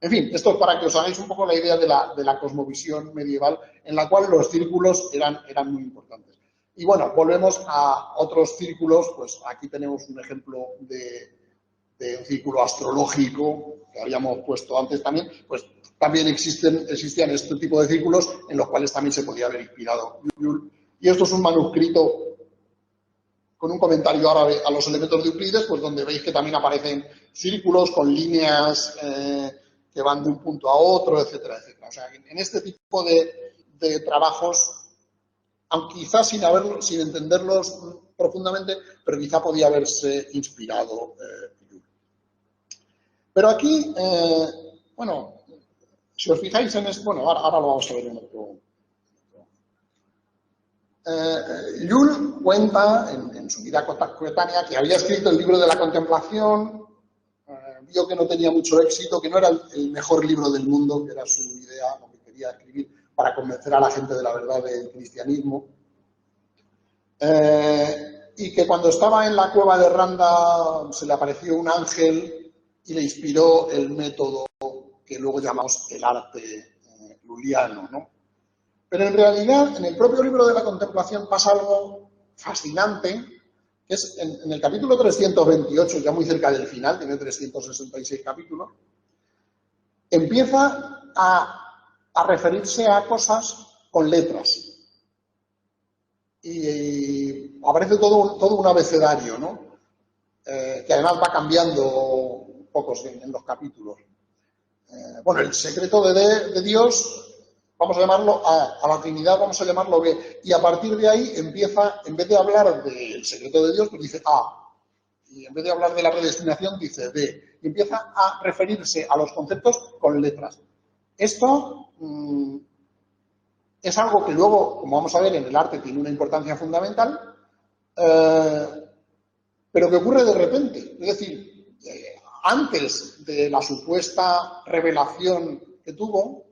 En fin, esto es para que os hagáis un poco la idea de la cosmovisión medieval, en la cual los círculos eran muy importantes. Y bueno, volvemos a otros círculos, pues aquí tenemos un ejemplo de un círculo astrológico que habíamos puesto antes también, pues también existían este tipo de círculos en los cuales también se podía haber inspirado Joule. Y esto es un manuscrito con un comentario árabe a los elementos de Euclides, pues donde veis que también aparecen círculos con líneas que van de un punto a otro, etcétera, etcétera. O sea, en este tipo de trabajos, aunque quizás sin entenderlos profundamente, pero quizá podía haberse inspirado Joule. Pero aquí, bueno, si os fijáis en esto, bueno, ahora lo vamos a ver en otro. Joule cuenta en su vida coetánea que había escrito el libro de la contemplación, vio que no tenía mucho éxito, que no era el mejor libro del mundo, que era su idea, lo que quería escribir para convencer a la gente de la verdad del cristianismo. Y que cuando estaba en la cueva de Randa se le apareció un ángel y le inspiró el método que luego llamamos el arte luliano, ¿no? Pero en realidad, en el propio libro de la contemplación pasa algo fascinante, que es en el capítulo 328, ya muy cerca del final, tiene 366 capítulos, empieza a referirse a cosas con letras. Y aparece todo un abecedario, ¿no? Que además va cambiando pocos en los capítulos. Bueno, el secreto de Dios, vamos a llamarlo a la Trinidad, vamos a llamarlo B. Y a partir de ahí empieza, en vez de hablar del secreto de Dios, pues dice A. Y en vez de hablar de la predestinación, dice B. Y empieza a referirse a los conceptos con letras. Esto es algo que luego, como vamos a ver, en el arte tiene una importancia fundamental, pero que ocurre de repente. Es decir, antes de la supuesta revelación que tuvo,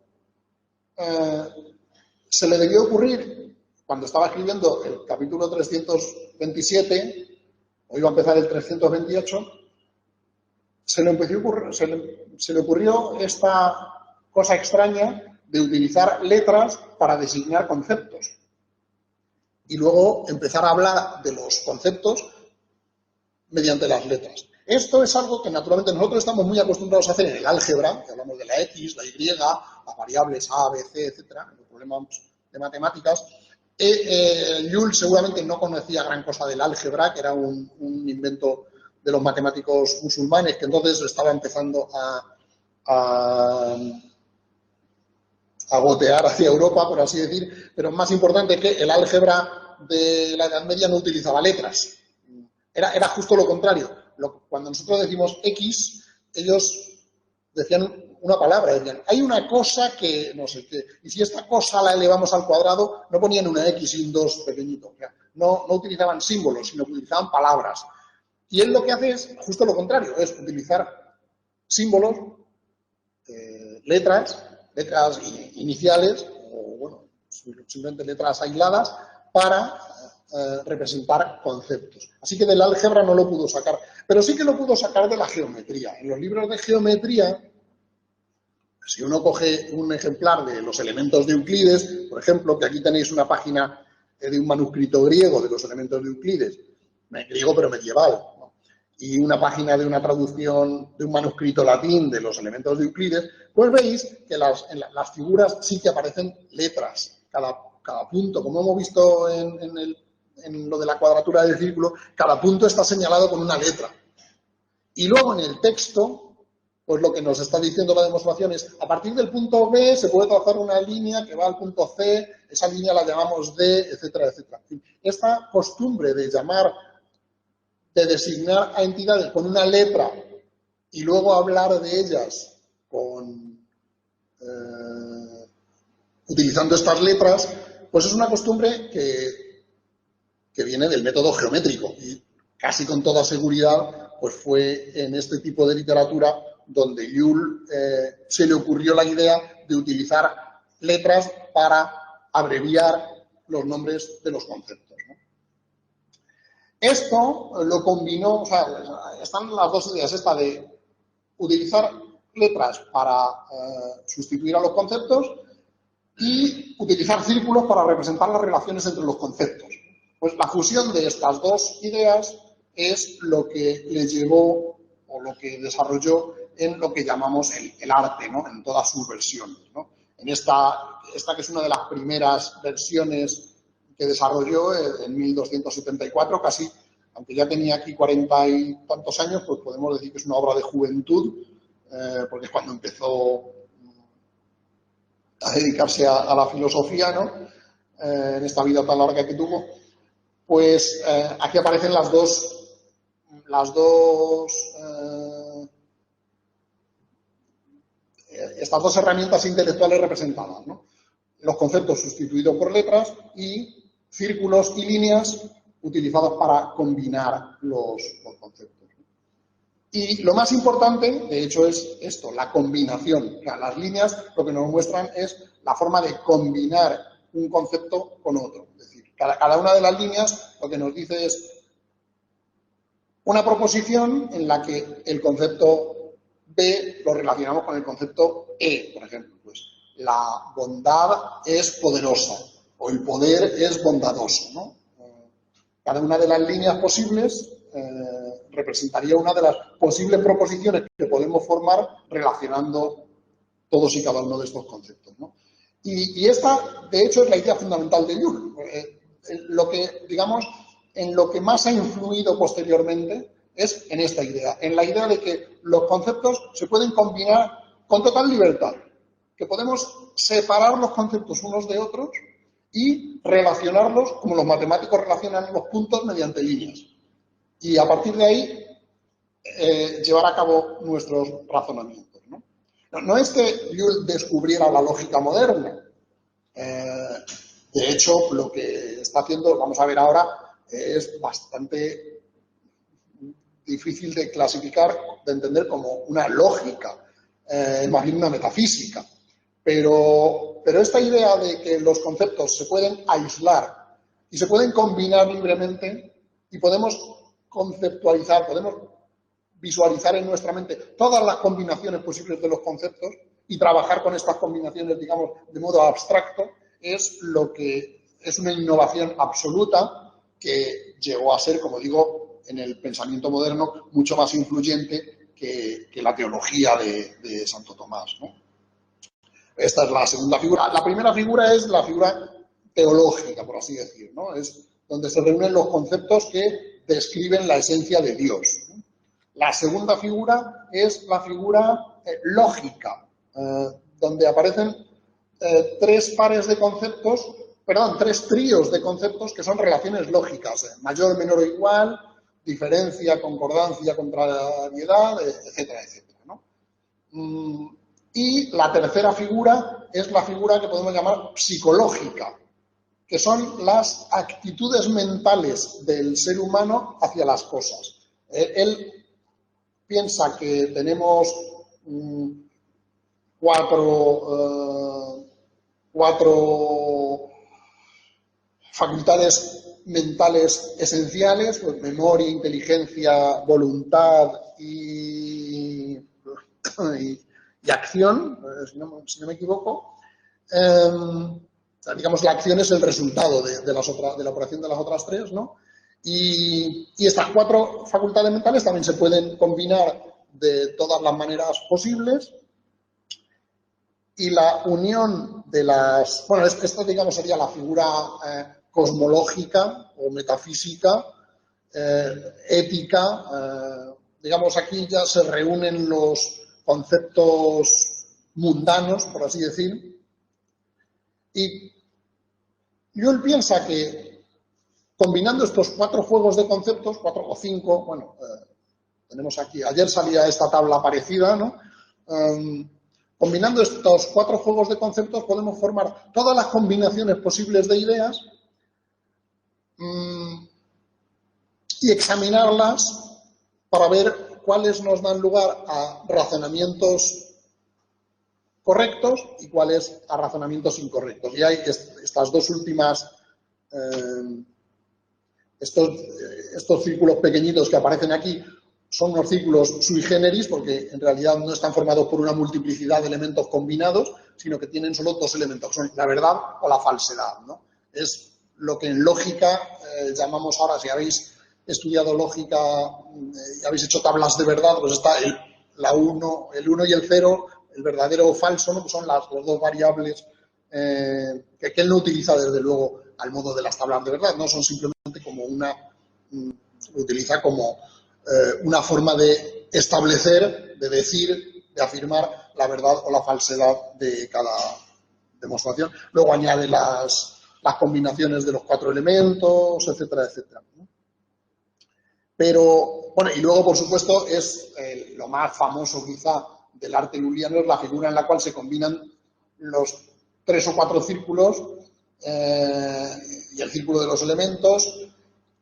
se le debió ocurrir, cuando estaba escribiendo el capítulo 327, o iba a empezar el 328, se le ocurrió esta cosa extraña de utilizar letras para designar conceptos. Y luego empezar a hablar de los conceptos mediante las letras. Esto es algo que naturalmente nosotros estamos muy acostumbrados a hacer en el álgebra, que hablamos de la X, la Y, las variables A, B, C, etcétera, en los problemas de matemáticas. Joule seguramente no conocía gran cosa del álgebra, que era un invento de los matemáticos musulmanes, que entonces estaba empezando a gotear hacia Europa, por así decir, pero más importante que el álgebra de la Edad Media no utilizaba letras. Era justo lo contrario. Cuando nosotros decimos X, ellos decían una palabra, decían, hay una cosa que no sé qué, y si esta cosa la elevamos al cuadrado, no ponían una X y un 2 pequeñito. O sea, no utilizaban símbolos, sino que utilizaban palabras. Y él lo que hace es justo lo contrario, es utilizar símbolos, letras iniciales, o bueno, simplemente letras aisladas, para representar conceptos. Así que del álgebra no lo pudo sacar, pero sí que lo pudo sacar de la geometría. En los libros de geometría, si uno coge un ejemplar de los elementos de Euclides, por ejemplo, que aquí tenéis una página de un manuscrito griego de los elementos de Euclides, griego pero medieval, ¿no? Y una página de una traducción de un manuscrito latín de los elementos de Euclides, pues veis que en las figuras sí que aparecen letras, cada punto, como hemos visto en lo de la cuadratura del círculo, cada punto está señalado con una letra. Y luego en el texto, pues lo que nos está diciendo la demostración es, a partir del punto B se puede trazar una línea que va al punto C, esa línea la llamamos D, etcétera, etcétera. Esta costumbre de designar a entidades con una letra y luego hablar de ellas utilizando estas letras, pues es una costumbre que viene del método geométrico y casi con toda seguridad pues fue en este tipo de literatura donde Joule se le ocurrió la idea de utilizar letras para abreviar los nombres de los conceptos, ¿no? Esto lo combinó, o sea, están las dos ideas, esta de utilizar letras para sustituir a los conceptos y utilizar círculos para representar las relaciones entre los conceptos. Pues la fusión de estas dos ideas es lo que le llevó o lo que desarrolló en lo que llamamos el arte, ¿no? En todas sus versiones, ¿no? En esta que es una de las primeras versiones que desarrolló en 1274, casi, aunque ya tenía aquí 40 y tantos años, pues podemos decir que es una obra de juventud, porque es cuando empezó a dedicarse a la filosofía, ¿no? En esta vida tan larga que tuvo. Pues aquí aparecen estas dos herramientas intelectuales representadas, ¿no? Los conceptos sustituidos por letras y círculos y líneas utilizados para combinar los conceptos. Y lo más importante, de hecho, es esto, la combinación. O sea, las líneas lo que nos muestran es la forma de combinar un concepto con otro. Es decir, cada una de las líneas lo que nos dice es una proposición en la que el concepto B lo relacionamos con el concepto E, por ejemplo. Pues la bondad es poderosa o el poder es bondadoso, ¿no? Cada una de las líneas posibles representaría una de las posibles proposiciones que podemos formar relacionando todos y cada uno de estos conceptos, ¿no? Y esta, de hecho, es la idea fundamental de Joule. Lo que, digamos, en lo que más ha influido posteriormente es en esta idea, en la idea de que los conceptos se pueden combinar con total libertad, que podemos separar los conceptos unos de otros y relacionarlos como los matemáticos relacionan los puntos mediante líneas. Y a partir de ahí llevar a cabo nuestros razonamientos, ¿no? No es que Joule descubriera la lógica moderna. De hecho, lo que está haciendo, vamos a ver ahora, es bastante difícil de clasificar, de entender como una lógica, más bien una metafísica. Pero esta idea de que los conceptos se pueden aislar y se pueden combinar libremente y podemos conceptualizar, podemos visualizar en nuestra mente todas las combinaciones posibles de los conceptos y trabajar con estas combinaciones, digamos, de modo abstracto, es lo que es una innovación absoluta que llegó a ser, como digo, en el pensamiento moderno mucho más influyente que la teología de Santo Tomás, ¿no? Esta es la segunda figura. La primera figura es la figura teológica, por así decir, ¿no? Es donde se reúnen los conceptos que describen la esencia de Dios, ¿no? La segunda figura es la figura lógica, donde aparecen tres tríos de conceptos que son relaciones lógicas, mayor, menor o igual, diferencia, concordancia, contrariedad, etcétera, etcétera, ¿no? Y la tercera figura es la figura que podemos llamar psicológica, que son las actitudes mentales del ser humano hacia las cosas. Él piensa que tenemos cuatro facultades mentales esenciales, pues memoria, inteligencia, voluntad y acción, si no me equivoco. Digamos, la acción es el resultado de la operación de las otras tres, ¿no? Y estas cuatro facultades mentales también se pueden combinar de todas las maneras posibles. Y la unión de las... Bueno, esto, digamos, sería la figura cosmológica o metafísica, ética. Digamos, aquí ya se reúnen los conceptos mundanos, por así decir. Y Joule piensa que combinando estos cuatro juegos de conceptos, 4 o 5, bueno, tenemos aquí, ayer salía esta tabla parecida, ¿no? Combinando estos 4 juegos de conceptos podemos formar todas las combinaciones posibles de ideas y examinarlas para ver cuáles nos dan lugar a razonamientos correctos y cuáles a razonamientos incorrectos. Y hay estas dos últimas, estos círculos pequeñitos que aparecen aquí, son unos círculos sui generis porque en realidad no están formados por una multiplicidad de elementos combinados, sino que tienen solo 2 elementos, que son la verdad o la falsedad, ¿no? Es lo que en lógica llamamos ahora, si habéis estudiado lógica y habéis hecho tablas de verdad, pues está el 1 y el 0, el verdadero o falso, ¿no? Que son las 2 variables que él no utiliza desde luego al modo de las tablas de verdad, no son simplemente como utiliza como una forma de establecer, de decir, de afirmar la verdad o la falsedad de cada demostración. Luego añade las combinaciones de los 4 elementos, etcétera, etcétera. Pero, bueno, y luego, por supuesto, es lo más famoso quizá del arte juliano, es la figura en la cual se combinan los 3 o 4 círculos y el círculo de los elementos,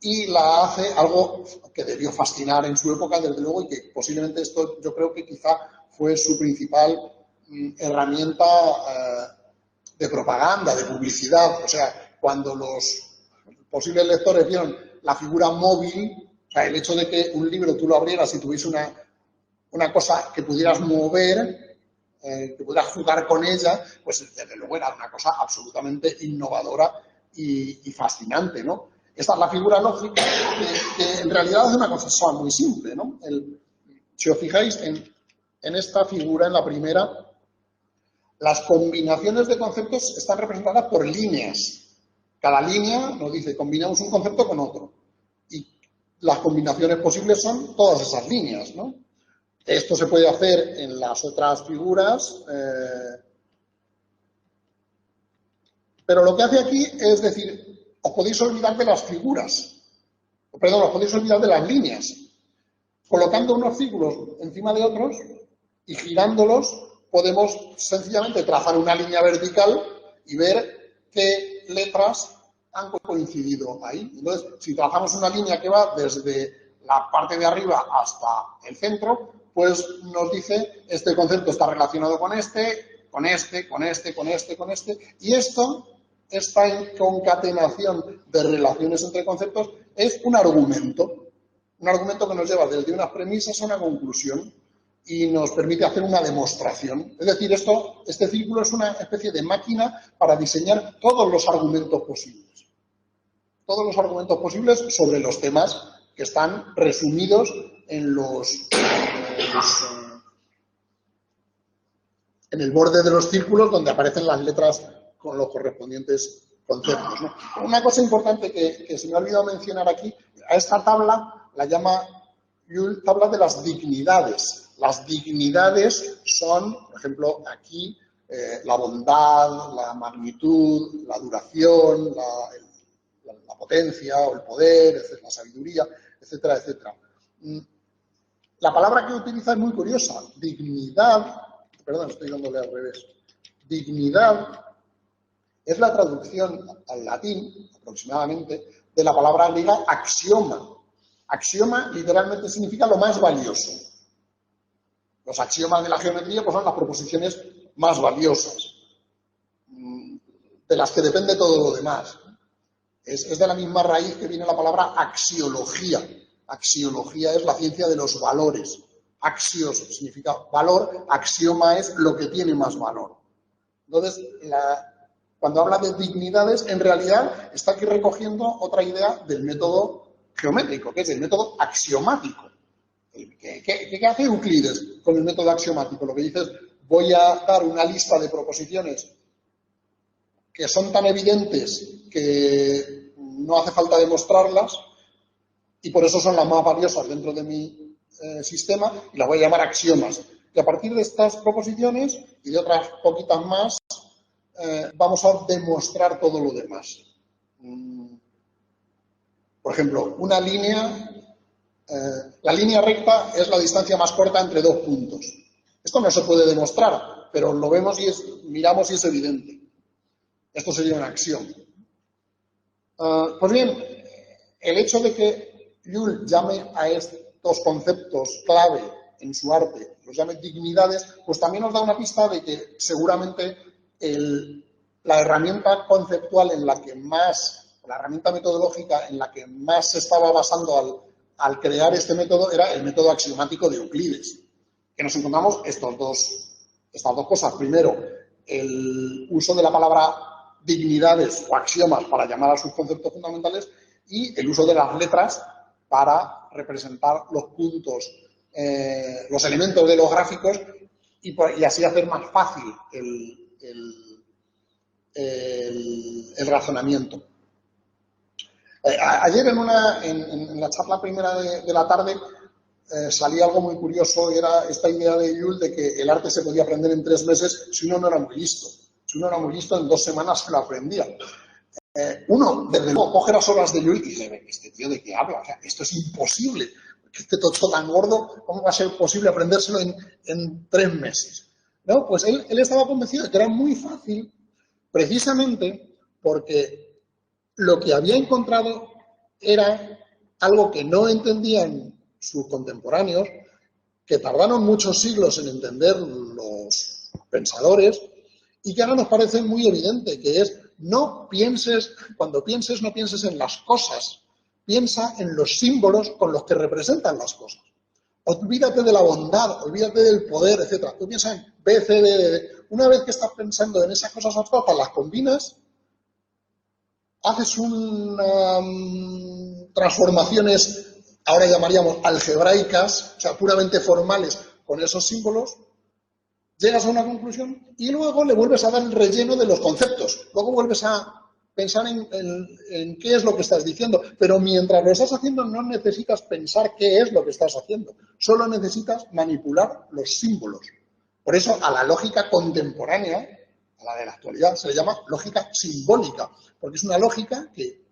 y la hace algo que debió fascinar en su época, desde luego, y que posiblemente esto yo creo que quizá fue su principal herramienta de propaganda, de publicidad. O sea, cuando los posibles lectores vieron la figura móvil, o sea, el hecho de que un libro tú lo abrieras y tuviese una cosa que pudieras mover, que pudieras jugar con ella, pues desde luego era una cosa absolutamente innovadora y fascinante, ¿no? Esta es la figura lógica que en realidad es una cosa muy simple, ¿no? Si os fijáis en esta figura, en la primera, las combinaciones de conceptos están representadas por líneas. Cada línea nos dice, combinamos un concepto con otro. Y las combinaciones posibles son todas esas líneas, ¿no? Esto se puede hacer en las otras figuras, pero lo que hace aquí es decir, os podéis olvidar de las figuras, perdón, os podéis olvidar de las líneas. Colocando unos círculos encima de otros y girándolos, podemos sencillamente trazar una línea vertical y ver qué letras han coincidido ahí. Entonces, si trazamos una línea que va desde la parte de arriba hasta el centro, pues nos dice, este concepto está relacionado con este, con este, con este, con este, con este, y esto, esta concatenación de relaciones entre conceptos, es un argumento que nos lleva desde unas premisas a una conclusión y nos permite hacer una demostración. Es decir, este círculo es una especie de máquina para diseñar todos los argumentos posibles. Todos los argumentos posibles sobre los temas que están resumidos en el borde de los círculos donde aparecen las letras con los correspondientes conceptos, ¿no? Una cosa importante que se me ha olvidado mencionar aquí, a esta tabla la llama Joule tabla de las dignidades. Las dignidades son, por ejemplo, aquí la bondad, la magnitud, la duración, la potencia o el poder, la sabiduría, etcétera, etcétera. La palabra que utiliza es muy curiosa. Dignidad, perdón, estoy dándole al revés. Dignidad Es la traducción al latín, aproximadamente, de la palabra griega axioma. Axioma literalmente significa lo más valioso. Los axiomas de la geometría pues, son las proposiciones más valiosas, de las que depende todo lo demás. Es de la misma raíz que viene la palabra axiología. Axiología es la ciencia de los valores. Axios significa valor, axioma es lo que tiene más valor. Entonces, cuando habla de dignidades, en realidad está aquí recogiendo otra idea del método geométrico, que es el método axiomático. ¿Qué hace Euclides con el método axiomático? Lo que dice es, voy a dar una lista de proposiciones que son tan evidentes que no hace falta demostrarlas y por eso son las más valiosas dentro de mi sistema y las voy a llamar axiomas. Y a partir de estas proposiciones y de otras poquitas más, vamos a demostrar todo lo demás. Por ejemplo, una línea, la línea recta es la distancia más corta entre dos puntos. Esto no se puede demostrar, pero lo vemos y miramos y es evidente. Esto sería un axioma. Pues bien, el hecho de que Llull llame a estos conceptos clave en su arte, los llame dignidades, pues también nos da una pista de que seguramente la herramienta conceptual en la que más, la herramienta metodológica en la que más se estaba basando al crear este método era el método axiomático de Euclides. Que nos encontramos estas dos cosas. Primero, el uso de la palabra dignidades o axiomas para llamar a sus conceptos fundamentales y el uso de las letras para representar los puntos, los elementos de los gráficos y así hacer más fácil el razonamiento. Ayer en la charla primera de la tarde salía algo muy curioso y era esta idea de Llull de que el arte se podía aprender en 3 meses si uno no era muy listo. Si uno era muy listo, en 2 semanas se lo aprendía. Uno, desde luego, coge las obras de Llull y dice, ¿este tío de qué habla? O sea, esto es imposible. Este tocho tan gordo, ¿cómo va a ser posible aprendérselo en 3 meses? ¿No? Pues él estaba convencido de que era muy fácil, precisamente porque lo que había encontrado era algo que no entendían sus contemporáneos, que tardaron muchos siglos en entender los pensadores, y que ahora nos parece muy evidente, que es, cuando pienses, no pienses en las cosas, piensa en los símbolos con los que representan las cosas. Olvídate de la bondad, olvídate del poder, etc. Tú piensas en B, C, D, D. Una vez que estás pensando en esas cosas abstractas, las combinas, haces transformaciones, ahora llamaríamos algebraicas, o sea, puramente formales, con esos símbolos, llegas a una conclusión y luego le vuelves a dar el relleno de los conceptos. Luego vuelves a pensar en qué es lo que estás diciendo. Pero mientras lo estás haciendo no necesitas pensar qué es lo que estás haciendo. Solo necesitas manipular los símbolos. Por eso a la lógica contemporánea, a la de la actualidad, se le llama lógica simbólica. Porque es una lógica que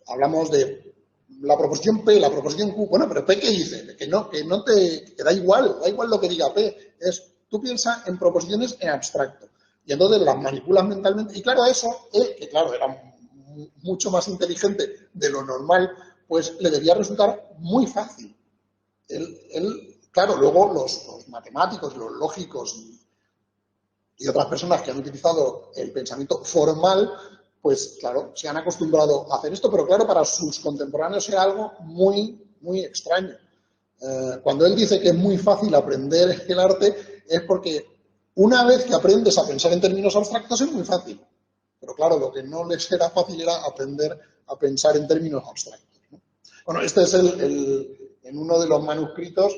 hablamos de la proposición P, la proposición Q. Bueno, pero P, ¿qué dice? Que da igual lo que diga P. Tú piensas en proposiciones en abstracto y entonces las manipulas mentalmente. Y claro, eso, que claro, era mucho más inteligente de lo normal, pues le debía resultar muy fácil. Claro, luego los matemáticos, los lógicos y otras personas que han utilizado el pensamiento formal, pues claro, se han acostumbrado a hacer esto, pero claro, para sus contemporáneos era algo muy, muy extraño. Cuando él dice que es muy fácil aprender el arte, es porque una vez que aprendes a pensar en términos abstractos es muy fácil. Pero claro, lo que no les era fácil era aprender a pensar en términos abstractos, ¿no? Bueno, este es en uno de los manuscritos,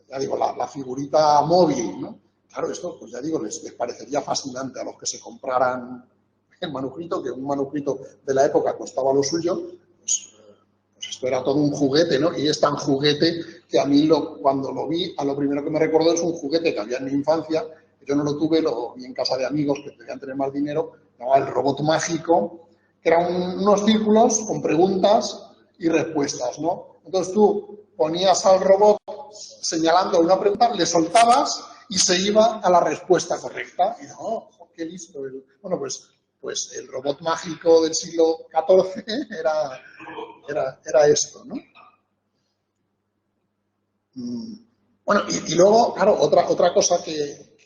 ya digo, la figurita móvil, ¿no? Claro, esto, pues ya digo, les parecería fascinante a los que se compraran el manuscrito, que un manuscrito de la época costaba lo suyo, pues esto era todo un juguete, ¿no? Y es tan juguete que a mí cuando lo vi, a lo primero que me recordó es un juguete que había en mi infancia, que yo no lo tuve, lo vi en casa de amigos que podían tener más dinero, llamaba el robot mágico, que eran unos círculos con preguntas y respuestas, ¿no? Entonces tú ponías al robot señalando una pregunta, le soltabas y se iba a la respuesta correcta. Y no, qué listo. Bueno, pues el robot mágico del siglo XIV era esto, ¿no? Bueno, y luego, claro, otra cosa que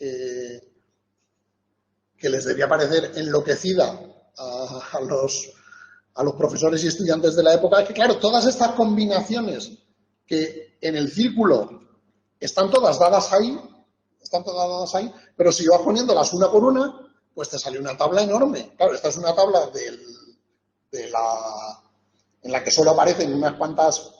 les debía parecer enloquecida a los profesores y estudiantes de la época es que, claro, todas estas combinaciones que en el círculo están todas dadas ahí, pero si vas poniéndolas una por una, pues te sale una tabla enorme. Claro, esta es una tabla en la que solo aparecen unas cuantas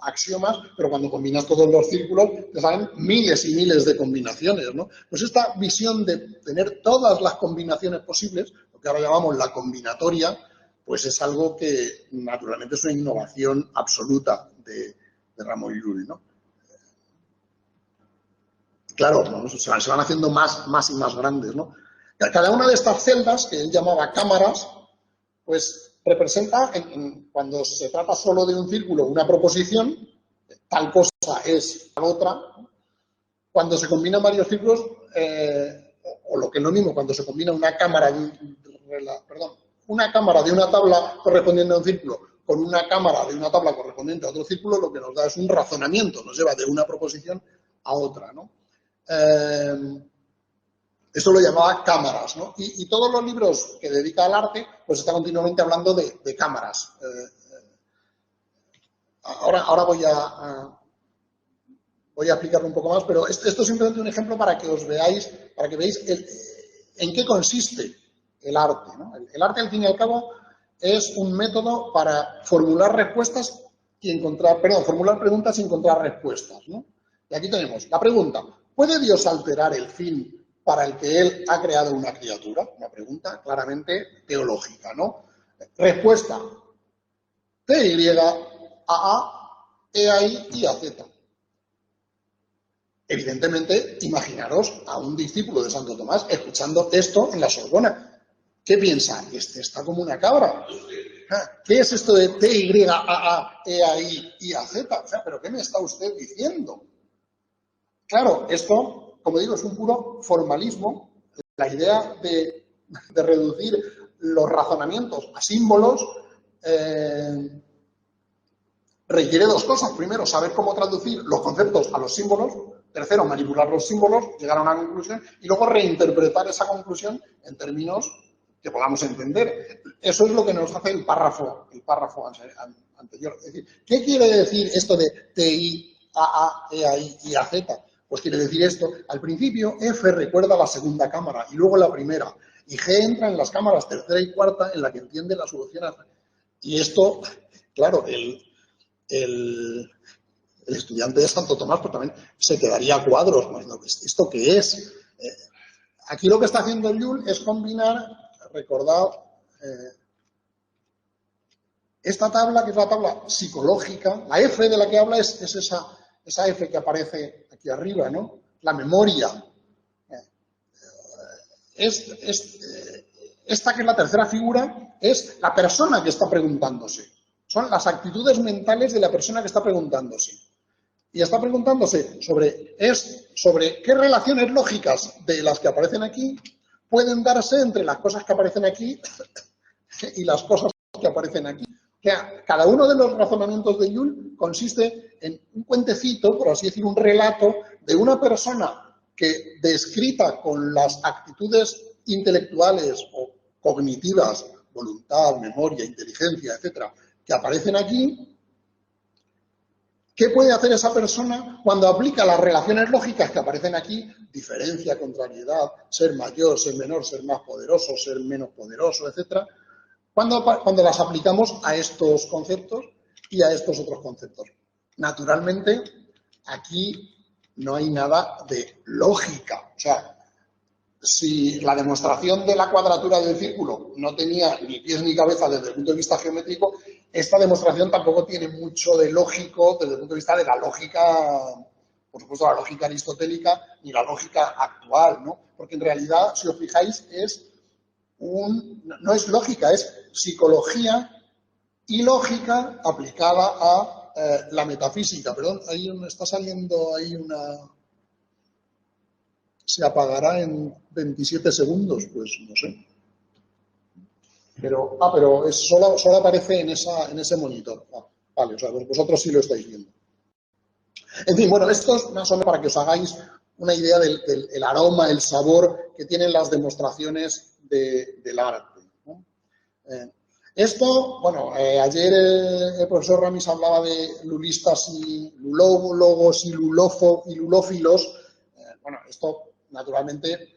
axiomas, pero cuando combinas todos los círculos te salen miles y miles de combinaciones, ¿no? Pues esta visión de tener todas las combinaciones posibles, lo que ahora llamamos la combinatoria, pues es algo que naturalmente es una innovación absoluta de Ramon Llull, ¿no? Claro, ¿no? Se van haciendo más y más grandes, ¿no? Cada una de estas celdas, que él llamaba cámaras, pues representa, cuando se trata solo de un círculo, una proposición, tal cosa es tal otra. Cuando se combinan varios círculos, o lo que es lo mismo, cuando se combina una cámara de una tabla correspondiente a un círculo con una cámara de una tabla correspondiente a otro círculo, lo que nos da es un razonamiento, nos lleva de una proposición a otra, ¿no? Eso lo llamaba cámaras, ¿no? Y todos los libros que dedica al arte, pues está continuamente hablando de cámaras. Ahora voy a explicarlo un poco más, pero esto es simplemente un ejemplo para que os veáis, para que veáis en qué consiste el arte, ¿no? El arte, al fin y al cabo, es un método para formular respuestas formular preguntas y encontrar respuestas, ¿no? Y aquí tenemos la pregunta: ¿puede Dios alterar el fin para el que Él ha creado una criatura? Una pregunta claramente teológica, ¿no? Respuesta: T, Y, A, E, I y A, Z. Evidentemente, imaginaros a un discípulo de Santo Tomás escuchando esto en la Sorbona. ¿Qué piensa? Este está como una cabra. ¿Qué es esto de T, Y, A, E, I y A, Z? O sea, ¿pero qué me está usted diciendo? Claro, esto, como digo, es un puro formalismo. La idea de reducir los razonamientos a símbolos requiere dos cosas. Primero, saber cómo traducir los conceptos a los símbolos. Tercero, manipular los símbolos, llegar a una conclusión y luego reinterpretar esa conclusión en términos que podamos entender. Eso es lo que nos hace el párrafo anterior. Es decir, ¿qué quiere decir esto de TI, AA, EAI y AZ? Pues quiere decir esto: al principio F recuerda la segunda cámara y luego la primera, y G entra en las cámaras tercera y cuarta en la que entiende la solución. Y esto, claro, el estudiante de Santo Tomás pues también se quedaría a cuadros. ¿Esto qué es? Aquí lo que está haciendo Llull es combinar, recordad, esta tabla, que es la tabla psicológica. La F de la que habla es esa F que aparece aquí arriba, ¿no? La memoria. Esta, que es la tercera figura, es la persona que está preguntándose. Son las actitudes mentales de la persona que está preguntándose. Y está preguntándose sobre qué relaciones lógicas de las que aparecen aquí pueden darse entre las cosas que aparecen aquí y las cosas que aparecen aquí. O sea, cada uno de los razonamientos de Llull consiste en un cuentecito, por así decir, un relato de una persona que, descrita con las actitudes intelectuales o cognitivas, voluntad, memoria, inteligencia, etcétera, que aparecen aquí. ¿Qué puede hacer esa persona cuando aplica las relaciones lógicas que aparecen aquí? Diferencia, contrariedad, ser mayor, ser menor, ser más poderoso, ser menos poderoso, etcétera. Cuando las aplicamos a estos conceptos y a estos otros conceptos. Naturalmente, aquí no hay nada de lógica. O sea, si la demostración de la cuadratura del círculo no tenía ni pies ni cabeza desde el punto de vista geométrico, esta demostración tampoco tiene mucho de lógico desde el punto de vista de la lógica, por supuesto, la lógica aristotélica ni la lógica actual, ¿no? Porque en realidad, si os fijáis, no es lógica, es psicología y lógica aplicada a la metafísica. Perdón, ahí me está saliendo ahí una... se apagará en 27 segundos, pues no sé. Pero solo aparece en ese monitor. Vale, o sea, vosotros sí lo estáis viendo. En fin, bueno, esto es más o menos para que os hagáis una idea del aroma, el sabor que tienen las demostraciones del arte, ¿no? Ayer el profesor Ramis hablaba de lulistas y lulólogos y lulófilos. Esto naturalmente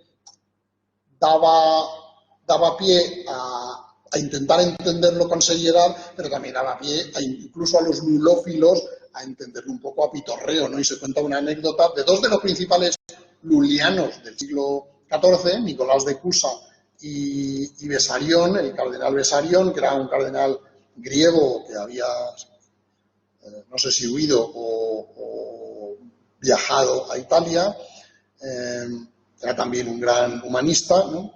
daba pie a intentar entenderlo con seriedad, pero también daba pie incluso a los lulófilos a entenderlo un poco a pitorreo, ¿no? Y se cuenta una anécdota de dos de los principales lulianos del siglo XIV, Nicolás de Cusa y Besarión, el cardenal Besarión, que era un cardenal griego que había, no sé si huido o viajado a Italia, era también un gran humanista, ¿no?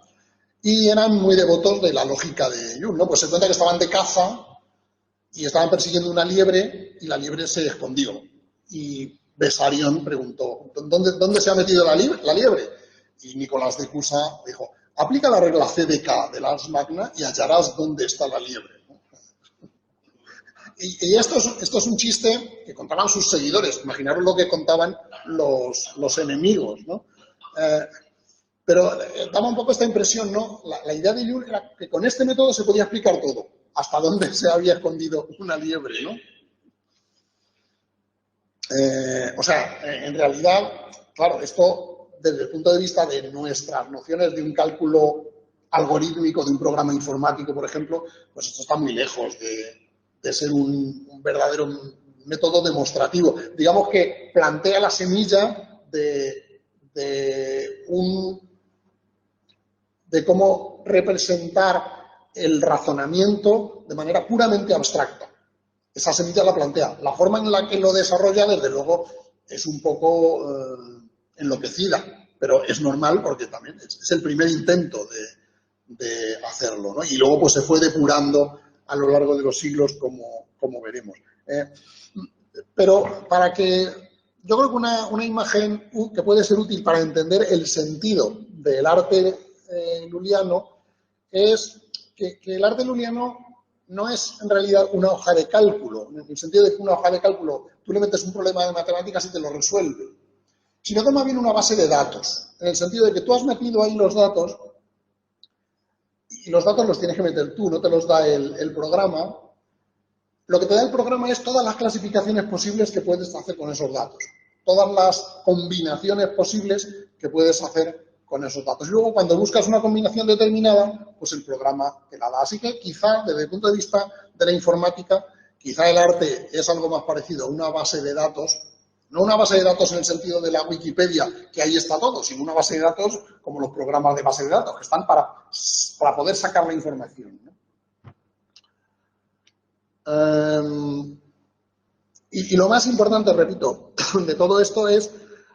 Y eran muy devotos de la lógica de Jung, ¿no? Pues se cuenta que estaban de caza y estaban persiguiendo una liebre y la liebre se escondió. Y Besarión preguntó, ¿dónde se ha metido la liebre? Y Nicolás de Cusa dijo, aplica la regla CDK del Ars Magna y hallarás dónde está la liebre. Y esto es un chiste que contaban sus seguidores. Imaginaros lo que contaban los enemigos, ¿no? Pero daba un poco esta impresión, ¿no? La idea de Jung era que con este método se podía explicar todo. Hasta dónde se había escondido una liebre, ¿no? En realidad, claro, esto desde el punto de vista de nuestras nociones de un cálculo algorítmico, de un programa informático, por ejemplo, pues esto está muy lejos de ser un verdadero método demostrativo. Digamos que plantea la semilla de cómo representar el razonamiento de manera puramente abstracta. Esa semilla la plantea. La forma en la que lo desarrolla, desde luego, es un poco enloquecida, pero es normal porque también es el primer intento de hacerlo, ¿no? Y luego pues se fue depurando a lo largo de los siglos, como veremos. Pero yo creo que una imagen que puede ser útil para entender el sentido del arte luliano es que el arte luliano no es en realidad una hoja de cálculo, en el sentido de que una hoja de cálculo tú le metes un problema de matemáticas y te lo resuelve, sino que más bien una base de datos, en el sentido de que tú has metido ahí los datos y los datos los tienes que meter tú, no te los da el programa. Lo que te da el programa es todas las clasificaciones posibles que puedes hacer con esos datos, todas las combinaciones posibles que puedes hacer con esos datos. Y luego, cuando buscas una combinación determinada, pues el programa te la da. Así que quizá, desde el punto de vista de la informática, quizá el arte es algo más parecido a una base de datos, no una base de datos en el sentido de la Wikipedia, que ahí está todo, sino una base de datos como los programas de base de datos, que están para poder sacar la información, ¿no? Y lo más importante, repito, de todo esto es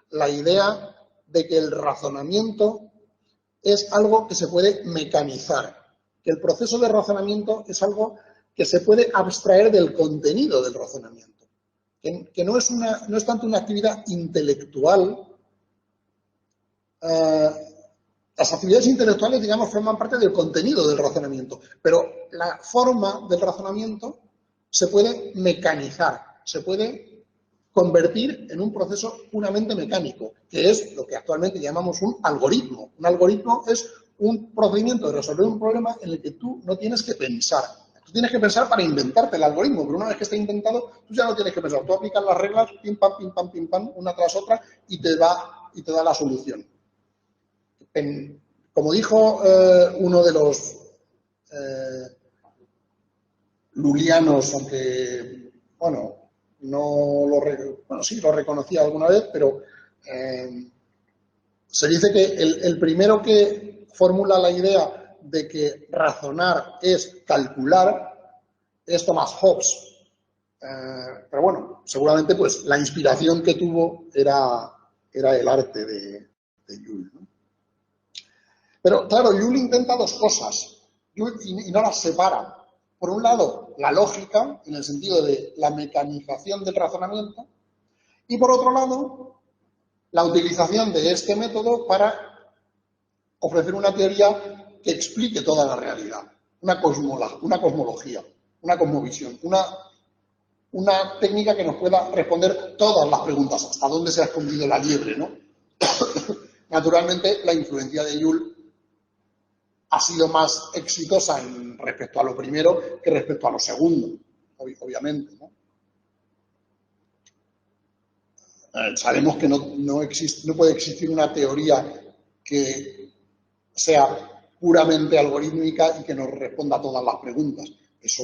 la idea de que el razonamiento es algo que se puede mecanizar, que el proceso de razonamiento es algo que se puede abstraer del contenido del razonamiento, que no es tanto una actividad intelectual. Las actividades intelectuales, digamos, forman parte del contenido del razonamiento, pero la forma del razonamiento se puede mecanizar, se puede convertir en un proceso puramente mecánico, que es lo que actualmente llamamos un algoritmo. Un algoritmo es un procedimiento de resolver un problema en el que tú no tienes que pensar. Tú tienes que pensar para inventarte el algoritmo, pero una vez que está inventado, tú ya no tienes que pensar. Tú aplicas las reglas, pim, pam, una tras otra, y te da la solución. Como dijo uno de los lulianos, aunque, bueno, sí lo reconocía alguna vez, pero se dice que el primero que formula la idea de que razonar es calcular es Thomas Hobbes. Pero bueno, seguramente pues la inspiración que tuvo era el arte de Joule, ¿no? Pero claro, Joule intenta dos cosas y no las separa. Por un lado, la lógica, en el sentido de la mecanización del razonamiento, y por otro lado, la utilización de este método para ofrecer una teoría que explique toda la realidad, una cosmología, una cosmovisión, una técnica que nos pueda responder todas las preguntas, hasta dónde se ha escondido la liebre, ¿no? Naturalmente, la influencia de Joule ha sido más exitosa respecto a lo primero que respecto a lo segundo, obviamente, ¿no? Sabemos que no puede existir una teoría que sea puramente algorítmica y que nos responda a todas las preguntas. Eso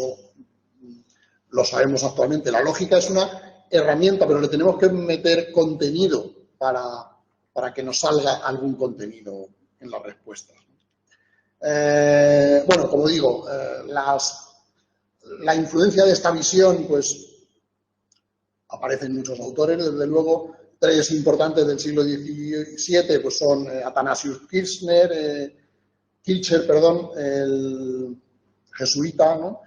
lo sabemos actualmente. La lógica es una herramienta, pero le tenemos que meter contenido para que nos salga algún contenido en las respuestas. Bueno, como digo, la influencia de esta visión, pues, aparecen muchos autores, desde luego. Tres importantes del siglo XVII pues son Athanasius Kircher, el jesuita, ¿no?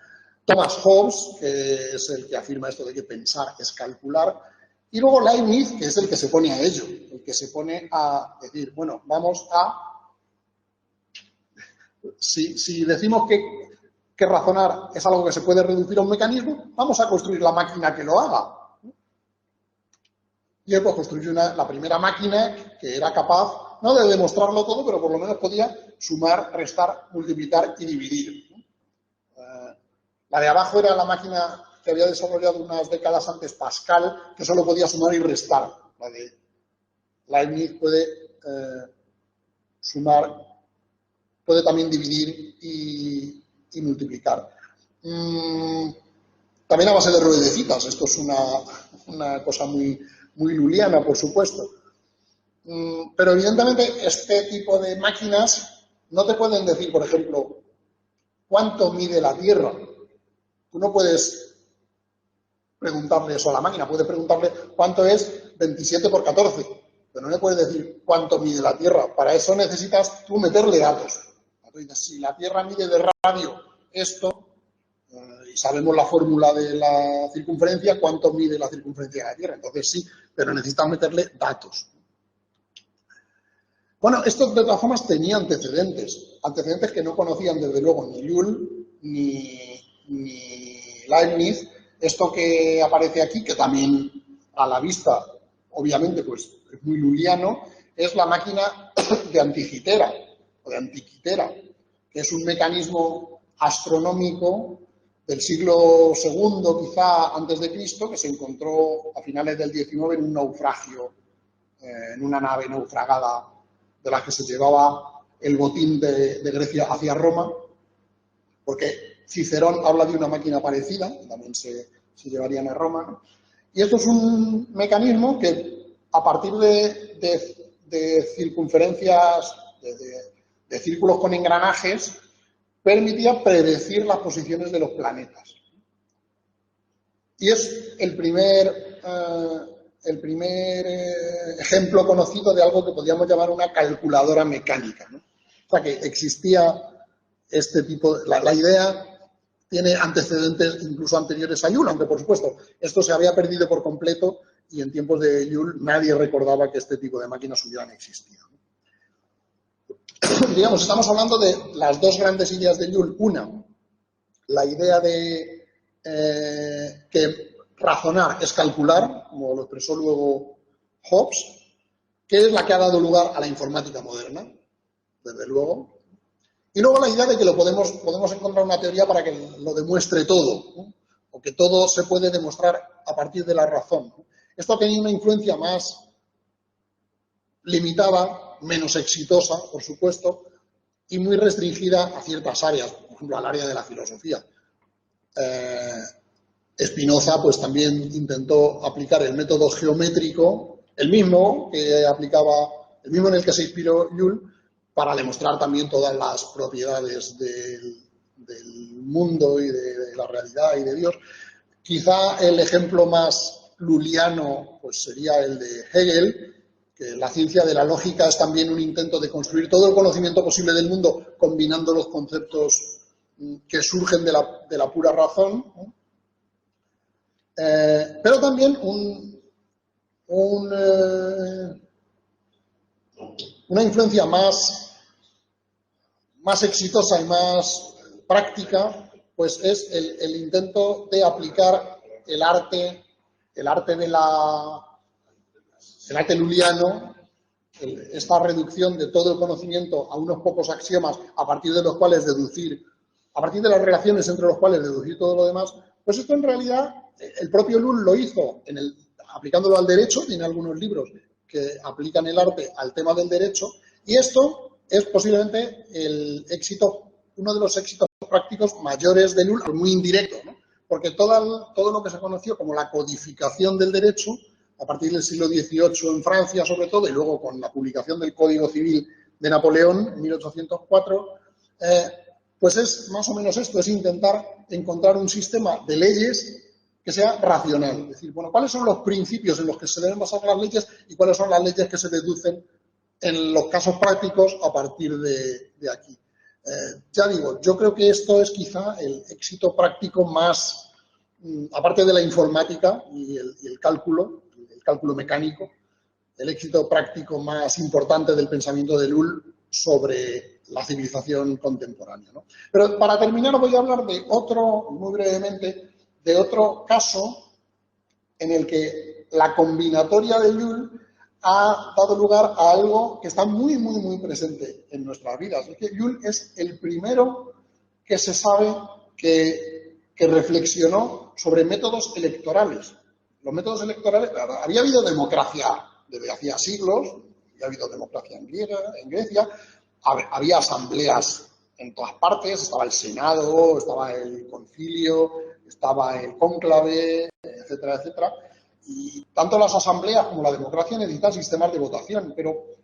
Thomas Hobbes, que es el que afirma esto de que pensar es calcular, y luego Leibniz, que es el que se pone a ello, el que se pone a decir, bueno, vamos a... Si decimos que razonar es algo que se puede reducir a un mecanismo, vamos a construir la máquina que lo haga. Y él pues construyó la primera máquina que era capaz, no de demostrarlo todo, pero por lo menos podía sumar, restar, multiplicar y dividir. La de abajo era la máquina que había desarrollado unas décadas antes Pascal, que solo podía sumar y restar. La de Leibniz puede sumar, puede también dividir y multiplicar. También a base de ruedecitas. Esto es una cosa muy luliana, por supuesto. Pero evidentemente este tipo de máquinas no te pueden decir, por ejemplo, cuánto mide la Tierra. Tú no puedes preguntarle eso a la máquina, puedes preguntarle cuánto es 27 por 14, pero no le puedes decir cuánto mide la Tierra. Para eso necesitas tú meterle datos. Tú dices, si la Tierra mide de radio esto, y sabemos la fórmula de la circunferencia, cuánto mide la circunferencia de la Tierra. Entonces sí, pero necesitas meterle datos. Bueno, esto de todas formas tenía antecedentes que no conocían desde luego ni Joule ni Leibniz. Esto que aparece aquí, que también a la vista, obviamente, pues es muy luliano, es la máquina de Antikythera, o de Antikythera, que es un mecanismo astronómico del siglo II, quizá antes de Cristo, que se encontró a finales del XIX en un naufragio, en una nave naufragada de la que se llevaba el botín de Grecia hacia Roma, porque Cicerón habla de una máquina parecida, que también se llevarían a Roma, ¿no? Y esto es un mecanismo que, a partir de circunferencias, de círculos con engranajes, permitía predecir las posiciones de los planetas. Y es el primer ejemplo conocido de algo que podríamos llamar una calculadora mecánica, ¿no? O sea, que existía este tipo, la idea tiene antecedentes incluso anteriores a Joule, aunque por supuesto esto se había perdido por completo y en tiempos de Joule nadie recordaba que este tipo de máquinas hubieran existido. Digamos, estamos hablando de las dos grandes ideas de Joule. Una, la idea de que razonar es calcular, como lo expresó luego Hobbes, que es la que ha dado lugar a la informática moderna, desde luego. Y luego la idea de que podemos encontrar una teoría para que lo demuestre todo, ¿no? O que todo se puede demostrar a partir de la razón, ¿no? Esto ha tenido una influencia más limitada, menos exitosa, por supuesto, y muy restringida a ciertas áreas, por ejemplo, al área de la filosofía. Spinoza, pues también intentó aplicar el método geométrico, el mismo en el que se inspiró Joule, para demostrar también todas las propiedades del mundo y de la realidad y de Dios. Quizá el ejemplo más luliano pues sería el de Hegel, que la ciencia de la lógica es también un intento de construir todo el conocimiento posible del mundo combinando los conceptos que surgen de la pura razón, ¿no? Pero también Una influencia más exitosa y más práctica, pues es el intento de aplicar el arte luliano, esta reducción de todo el conocimiento a unos pocos axiomas a partir de los cuales deducir, a partir de las relaciones entre los cuales deducir todo lo demás, pues esto en realidad el propio Lull lo hizo aplicándolo al derecho, tiene algunos libros que aplican el arte al tema del derecho, y esto es posiblemente uno de los éxitos prácticos mayores de Lull, muy indirecto, ¿no? Porque todo lo que se conoció como la codificación del derecho, a partir del siglo XVIII en Francia sobre todo, y luego con la publicación del Código Civil de Napoleón en 1804, pues es más o menos esto, es intentar encontrar un sistema de leyes que sea racional. Es decir, bueno, ¿cuáles son los principios en los que se deben basar las leyes y cuáles son las leyes que se deducen en los casos prácticos a partir de aquí? Ya digo, yo creo que esto es quizá el éxito práctico más, aparte de la informática y el cálculo mecánico, el éxito práctico más importante del pensamiento de Lull sobre la civilización contemporánea, ¿no? Pero para terminar voy a hablar de otro, muy brevemente, de otro caso en el que la combinatoria de Lull ha dado lugar a algo que está muy, muy, muy presente en nuestras vidas. Es que Lull es el primero que se sabe que reflexionó sobre métodos electorales. Los métodos electorales, había habido democracia desde hacía siglos, había habido democracia en Grecia, había asambleas en todas partes, estaba el Senado, estaba el concilio, estaba el cónclave, etcétera, etcétera. Y tanto las asambleas como la democracia necesitan sistemas de votación, pero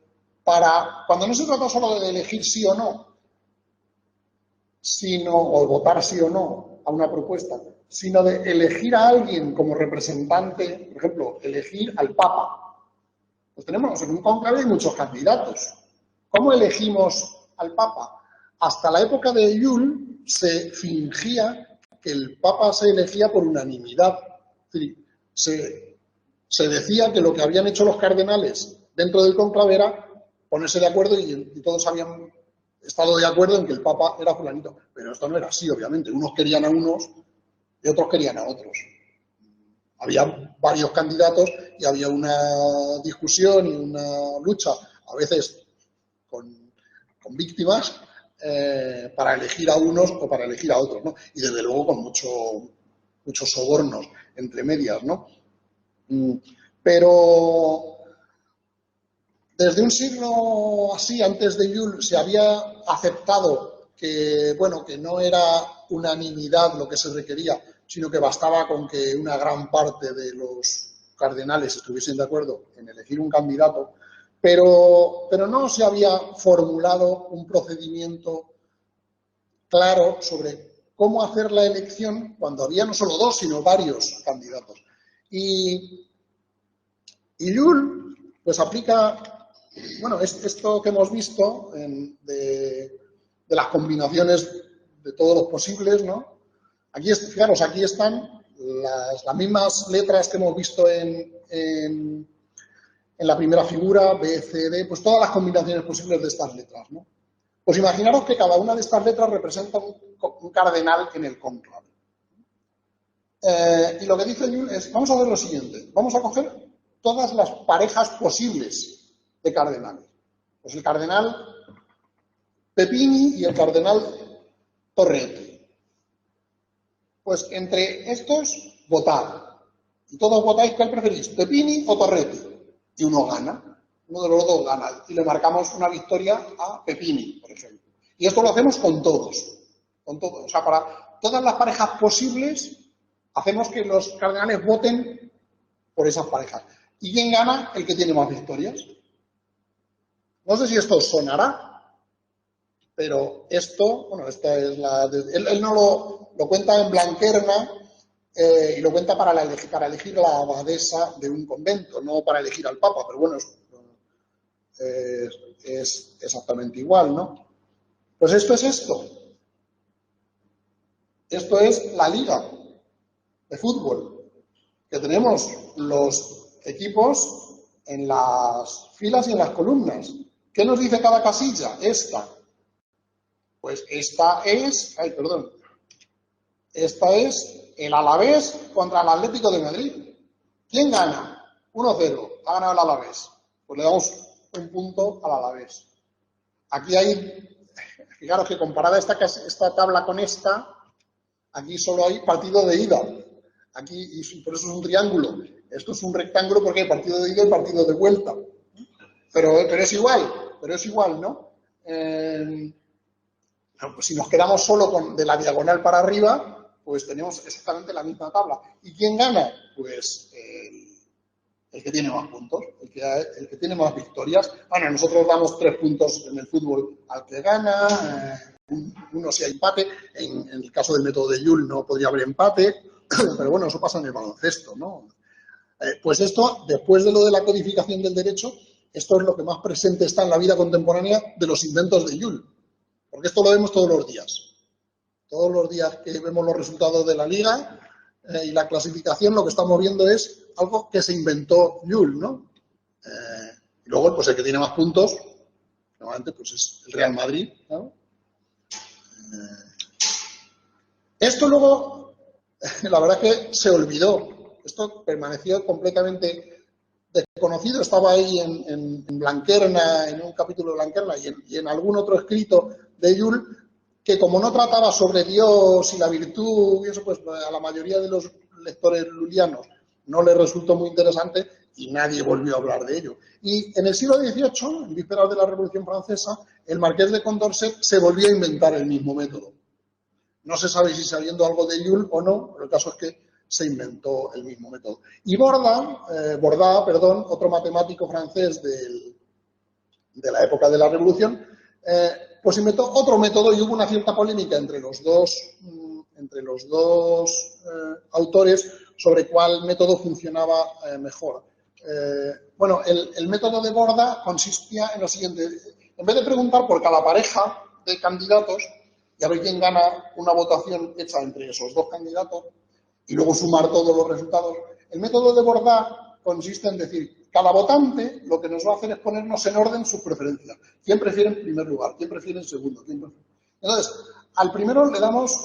cuando no se trata solo de elegir sí o no, o votar sí o no a una propuesta, sino de elegir a alguien como representante, por ejemplo, elegir al Papa. Pues tenemos en un cónclave hay muchos candidatos. ¿Cómo elegimos al Papa? Hasta la época de Lull se fingía que el Papa se elegía por unanimidad. Es decir, se decía que lo que habían hecho los cardenales dentro del cónclave era ponerse de acuerdo y todos habían estado de acuerdo en que el Papa era fulanito. Pero esto no era así, obviamente. Unos querían a unos y otros querían a otros. Había varios candidatos y había una discusión y una lucha, a veces con víctimas, para elegir a unos o para elegir a otros, ¿no? Y desde luego con muchos sobornos entre medias, ¿no? Pero desde un siglo así, antes de Lull, se había aceptado que, bueno, que no era unanimidad lo que se requería, sino que bastaba con que una gran parte de los cardenales estuviesen de acuerdo en elegir un candidato, pero no se había formulado un procedimiento claro sobre cómo hacer la elección cuando había no solo dos, sino varios candidatos. Y Lull, pues aplica, bueno, esto que hemos visto de las combinaciones de todos los posibles, ¿no? Aquí, fijaros, aquí están las mismas letras que hemos visto en la primera figura, B, C, D, pues todas las combinaciones posibles de estas letras, ¿no? Pues imaginaros que cada una de estas letras representa un cardenal en el cónclave. Y lo que dice Lull es, vamos a hacer lo siguiente, vamos a coger todas las parejas posibles de cardenales. Pues el cardenal Pepini y el cardenal Torretti. Pues entre estos, votad. Y todos votáis, ¿cuál preferís? ¿Pepini o Torretti? Y uno gana. Uno de los dos gana. Y le marcamos una victoria a Pepini, por ejemplo. Y esto lo hacemos con todos. Con todos. O sea, para todas las parejas posibles, hacemos que los cardenales voten por esas parejas. ¿Y quién gana? El que tiene más victorias. No sé si esto os sonará, pero esto, bueno, esta es la... Él no lo cuenta en Blanquerna y lo cuenta para elegir la abadesa de un convento, no para elegir al Papa, pero bueno, es exactamente igual, ¿no? Pues esto es esto. Esto es la liga de fútbol, que tenemos los equipos en las filas y en las columnas. ¿Qué nos dice cada casilla? Esta. Pues esta es, esta es el Alavés contra el Atlético de Madrid. ¿Quién gana? 1-0. Ha ganado el Alavés. Pues le damos un punto al Alavés. Aquí hay, fijaros que comparada esta tabla con esta, aquí solo hay partido de ida. Aquí, y por eso es un triángulo. Esto es un rectángulo porque hay partido de ida y partido de vuelta. Pero es igual, ¿no? Pues si nos quedamos solo de la diagonal para arriba, pues tenemos exactamente la misma tabla. ¿Y quién gana? Pues el que tiene más puntos, el que tiene más victorias. Bueno, nosotros damos 3 puntos en el fútbol al que gana, uno si hay empate. En el caso del método de Joule no podría haber empate, pero bueno, eso pasa en el baloncesto, ¿no? Pues esto, después de lo de la codificación del derecho, esto es lo que más presente está en la vida contemporánea de los inventos de Joule. Porque esto lo vemos todos los días. Todos los días que vemos los resultados de la liga y la clasificación, lo que estamos viendo es algo que se inventó Joule, ¿no? Y luego, pues el que tiene más puntos, normalmente, pues es el Real Madrid, ¿no? Esto luego, la verdad es que se olvidó. Esto permaneció completamente desconocido. Estaba ahí en Blanquerna, en un capítulo de Blanquerna y en algún otro escrito de Joule, que como no trataba sobre Dios y la virtud y eso, pues a la mayoría de los lectores lulianos no les resultó muy interesante y nadie volvió a hablar de ello. Y en el siglo XVIII, en vísperas de la Revolución Francesa, el marqués de Condorcet se volvió a inventar el mismo método. No se sabe si sabiendo algo de Joule o no, pero el caso es que se inventó el mismo método. Y Borda, otro matemático francés de la época de la Revolución, pues inventó otro método y hubo una cierta polémica entre los dos autores sobre cuál método funcionaba mejor. Bueno, el método de Borda consistía en lo siguiente: en vez de preguntar por cada pareja de candidatos y a ver quién gana una votación hecha entre esos dos candidatos y luego sumar todos los resultados, el método de Borda consiste en decir, cada votante lo que nos va a hacer es ponernos en orden sus preferencias. ¿Quién prefiere en primer lugar? ¿Quién prefiere en segundo? Entonces, al primero le damos,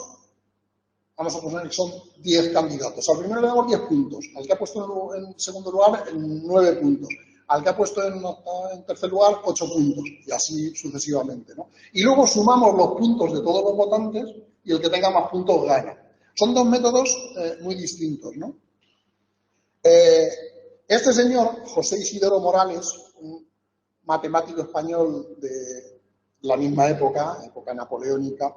vamos a poner que son 10 candidatos. Al primero le damos 10 puntos. Al que ha puesto en segundo lugar, 9 puntos. Al que ha puesto en tercer lugar, 8 puntos. Y así sucesivamente, ¿no? Y luego sumamos los puntos de todos los votantes y el que tenga más puntos gana. Son dos métodos muy distintos, ¿no? Este señor, José Isidoro Morales, un matemático español de la misma época napoleónica,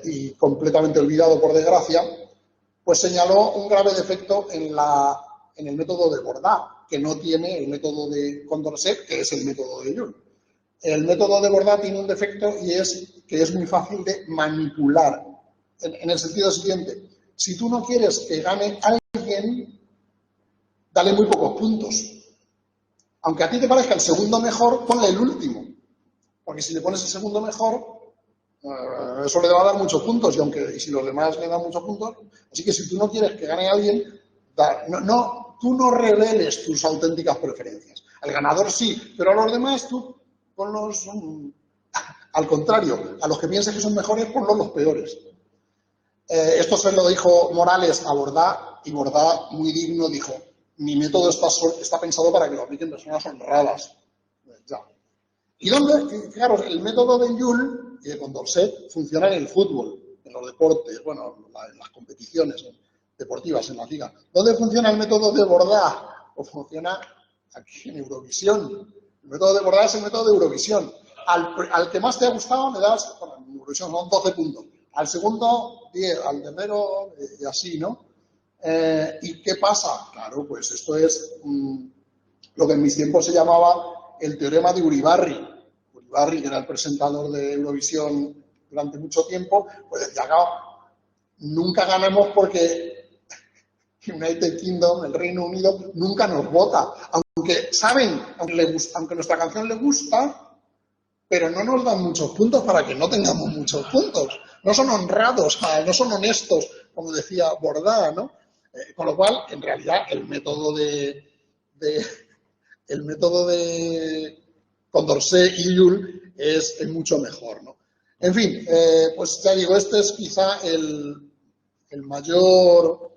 y completamente olvidado por desgracia, pues señaló un grave defecto en el método de Borda, que no tiene el método de Condorcet, que es el método de Joule. El método de Borda tiene un defecto y es que es muy fácil de manipular, en el sentido siguiente: si tú no quieres que gane alguien, dale muy pocos puntos. Aunque a ti te parezca el segundo mejor, ponle el último. Porque si le pones el segundo mejor, eso le va a dar muchos puntos. Y si los demás le dan muchos puntos. Así que si tú no quieres que gane alguien, tú no reveles tus auténticas preferencias. Al ganador sí, pero a los demás tú ponlos al contrario. A los que pienses que son mejores, ponlos los peores. Esto se lo dijo Morales a Borda, y Borda, muy digno, dijo: mi método está pensado para que lo apliquen personas honradas. Ya. Y fijaros, el método de Joule y de Condorcet funciona en el fútbol, en los deportes, bueno, en las competiciones deportivas, en la liga. ¿Dónde funciona el método de Borda? Pues funciona aquí en Eurovisión. El método de Borda es el método de Eurovisión. Al que más te ha gustado le das, bueno, en Eurovisión son 12 puntos. Al segundo, 10, al tercero, y así, ¿no? ¿Y qué pasa? Claro, pues esto es lo que en mis tiempos se llamaba el teorema de Uribarri. Uribarri, que era el presentador de Eurovisión durante mucho tiempo, pues decía: nunca ganamos porque United Kingdom, el Reino Unido, nunca nos vota. Aunque saben, aunque nuestra canción le gusta, pero no nos dan muchos puntos para que no tengamos muchos puntos. No son honrados, no son honestos, como decía Borda, ¿no? Con lo cual, en realidad, el método de Condorcet y Llull es mucho mejor, ¿no? En fin, pues ya digo, este es quizá el mayor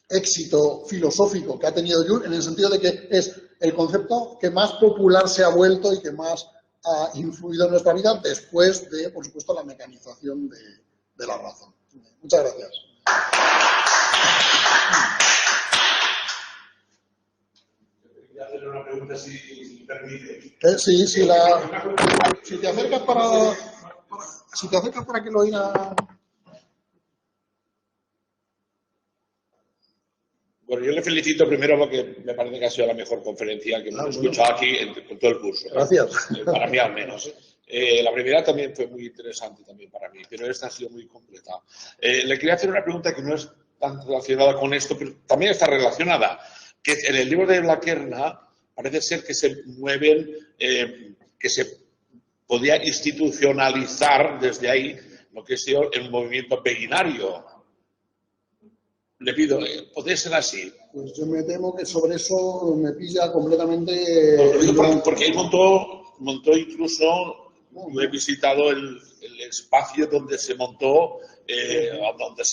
éxito filosófico que ha tenido Llull, en el sentido de que es el concepto que más popular se ha vuelto y que más ha influido en nuestra vida después de, por supuesto, la mecanización de la razón. Muchas gracias.
Quería hacerle una pregunta, si me permite.
Sí, si te acercas para que lo oiga.
Bueno, yo le felicito primero porque me parece que ha sido la mejor conferencia que hemos escuchado aquí en todo el curso.
Gracias.
Para mí al menos. La primera también fue muy interesante también para mí, pero esta ha sido muy completa. Le quería hacer una pregunta que no es tan relacionada con esto, pero también está relacionada. Que en el libro de Blaquerna parece ser que se mueven, que se podía institucionalizar desde ahí lo que ha sido el movimiento beguinario. Le pido, ¿puede ser así?
Pues yo me temo que sobre eso me pilla completamente...
Porque él montó incluso, yo he visitado el espacio donde se montó, donde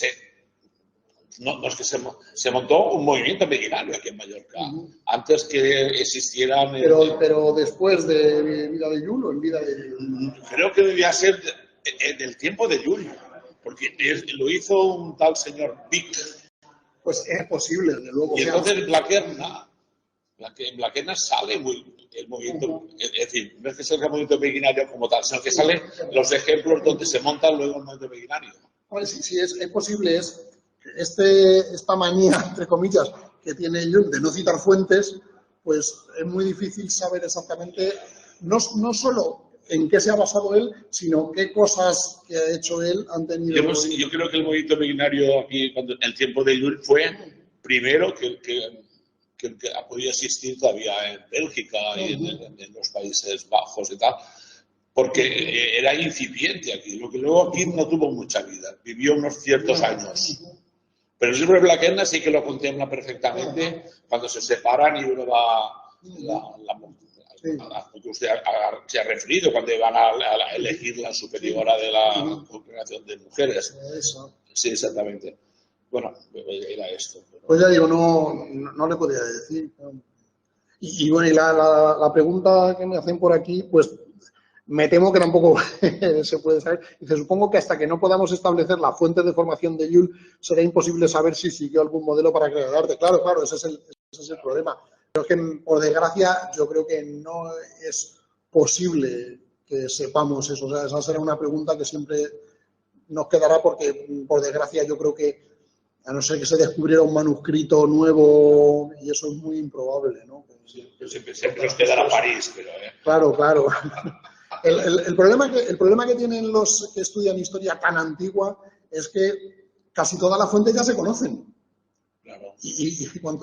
no es que se montó un movimiento beguinario aquí en Mallorca, antes que existieran...
Pero después de vida de Llull o en vida de Llull.
Creo que debía ser en el tiempo de Llull, porque lo hizo un tal señor Vic.
Pues es posible, desde luego.
Y entonces en Blaquerna sale el movimiento, es decir, no es que sea el movimiento beguinario como tal, sino que salen los ejemplos donde se monta luego el movimiento beguinario.
Sí, es posible, es esta manía, entre comillas, que tiene Llull de no citar fuentes, pues es muy difícil saber exactamente, no solo en qué se ha basado él, sino qué cosas que ha hecho él han tenido...
Yo creo que el movimiento beguinario aquí, cuando en el tiempo de Llull, fue primero que ha podido existir todavía en Bélgica y en los Países Bajos y tal, porque era incipiente aquí, lo que luego aquí no tuvo mucha vida, vivió unos ciertos años. Pero el libro de Blaquerna sí que lo contempla perfectamente cuando se separan y uno va... Porque usted se ha referido cuando van a elegir la superiora de la congregación de mujeres.
Eso.
Sí, exactamente. Bueno, era esto. Pero...
Pues ya digo, no le podría decir. Y bueno, y la pregunta que me hacen por aquí, pues me temo que tampoco se puede saber. Dice, supongo que hasta que no podamos establecer la fuente de formación de Llull, será imposible saber si siguió algún modelo para crear arte. Claro, ese es el problema. Pero es que, por desgracia, yo creo que no es posible que sepamos eso. O sea, esa será una pregunta que siempre nos quedará porque, por desgracia, yo creo que, a no ser que se descubriera un manuscrito nuevo, y eso es muy improbable, ¿no?
Siempre nos quedará París, pero...
Claro. El problema que tienen los que estudian historia tan antigua es que casi todas las fuentes ya se conocen.
Claro.
Y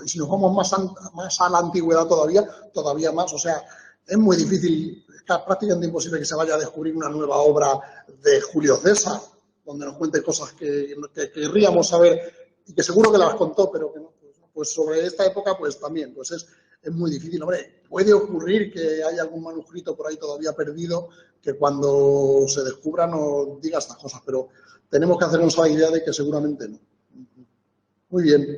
si nos vamos más a la antigüedad todavía más. O sea, es muy difícil, es prácticamente imposible que se vaya a descubrir una nueva obra de Julio César, donde nos cuente cosas que querríamos saber y que seguro que las contó, pero que no. Pues sobre esta época, pues también, pues es muy difícil. Hombre, puede ocurrir que haya algún manuscrito por ahí todavía perdido que cuando se descubra nos diga estas cosas, pero tenemos que hacernos la idea de que seguramente no. Muy bien.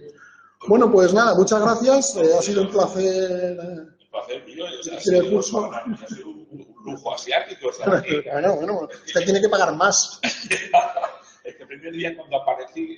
Bueno, pues nada, muchas gracias. Ha sido un placer.
Un placer mío. Ha sido un lujo asiático estar aquí.
Bueno, usted tiene que pagar más.
Es que el primer día cuando aparecí...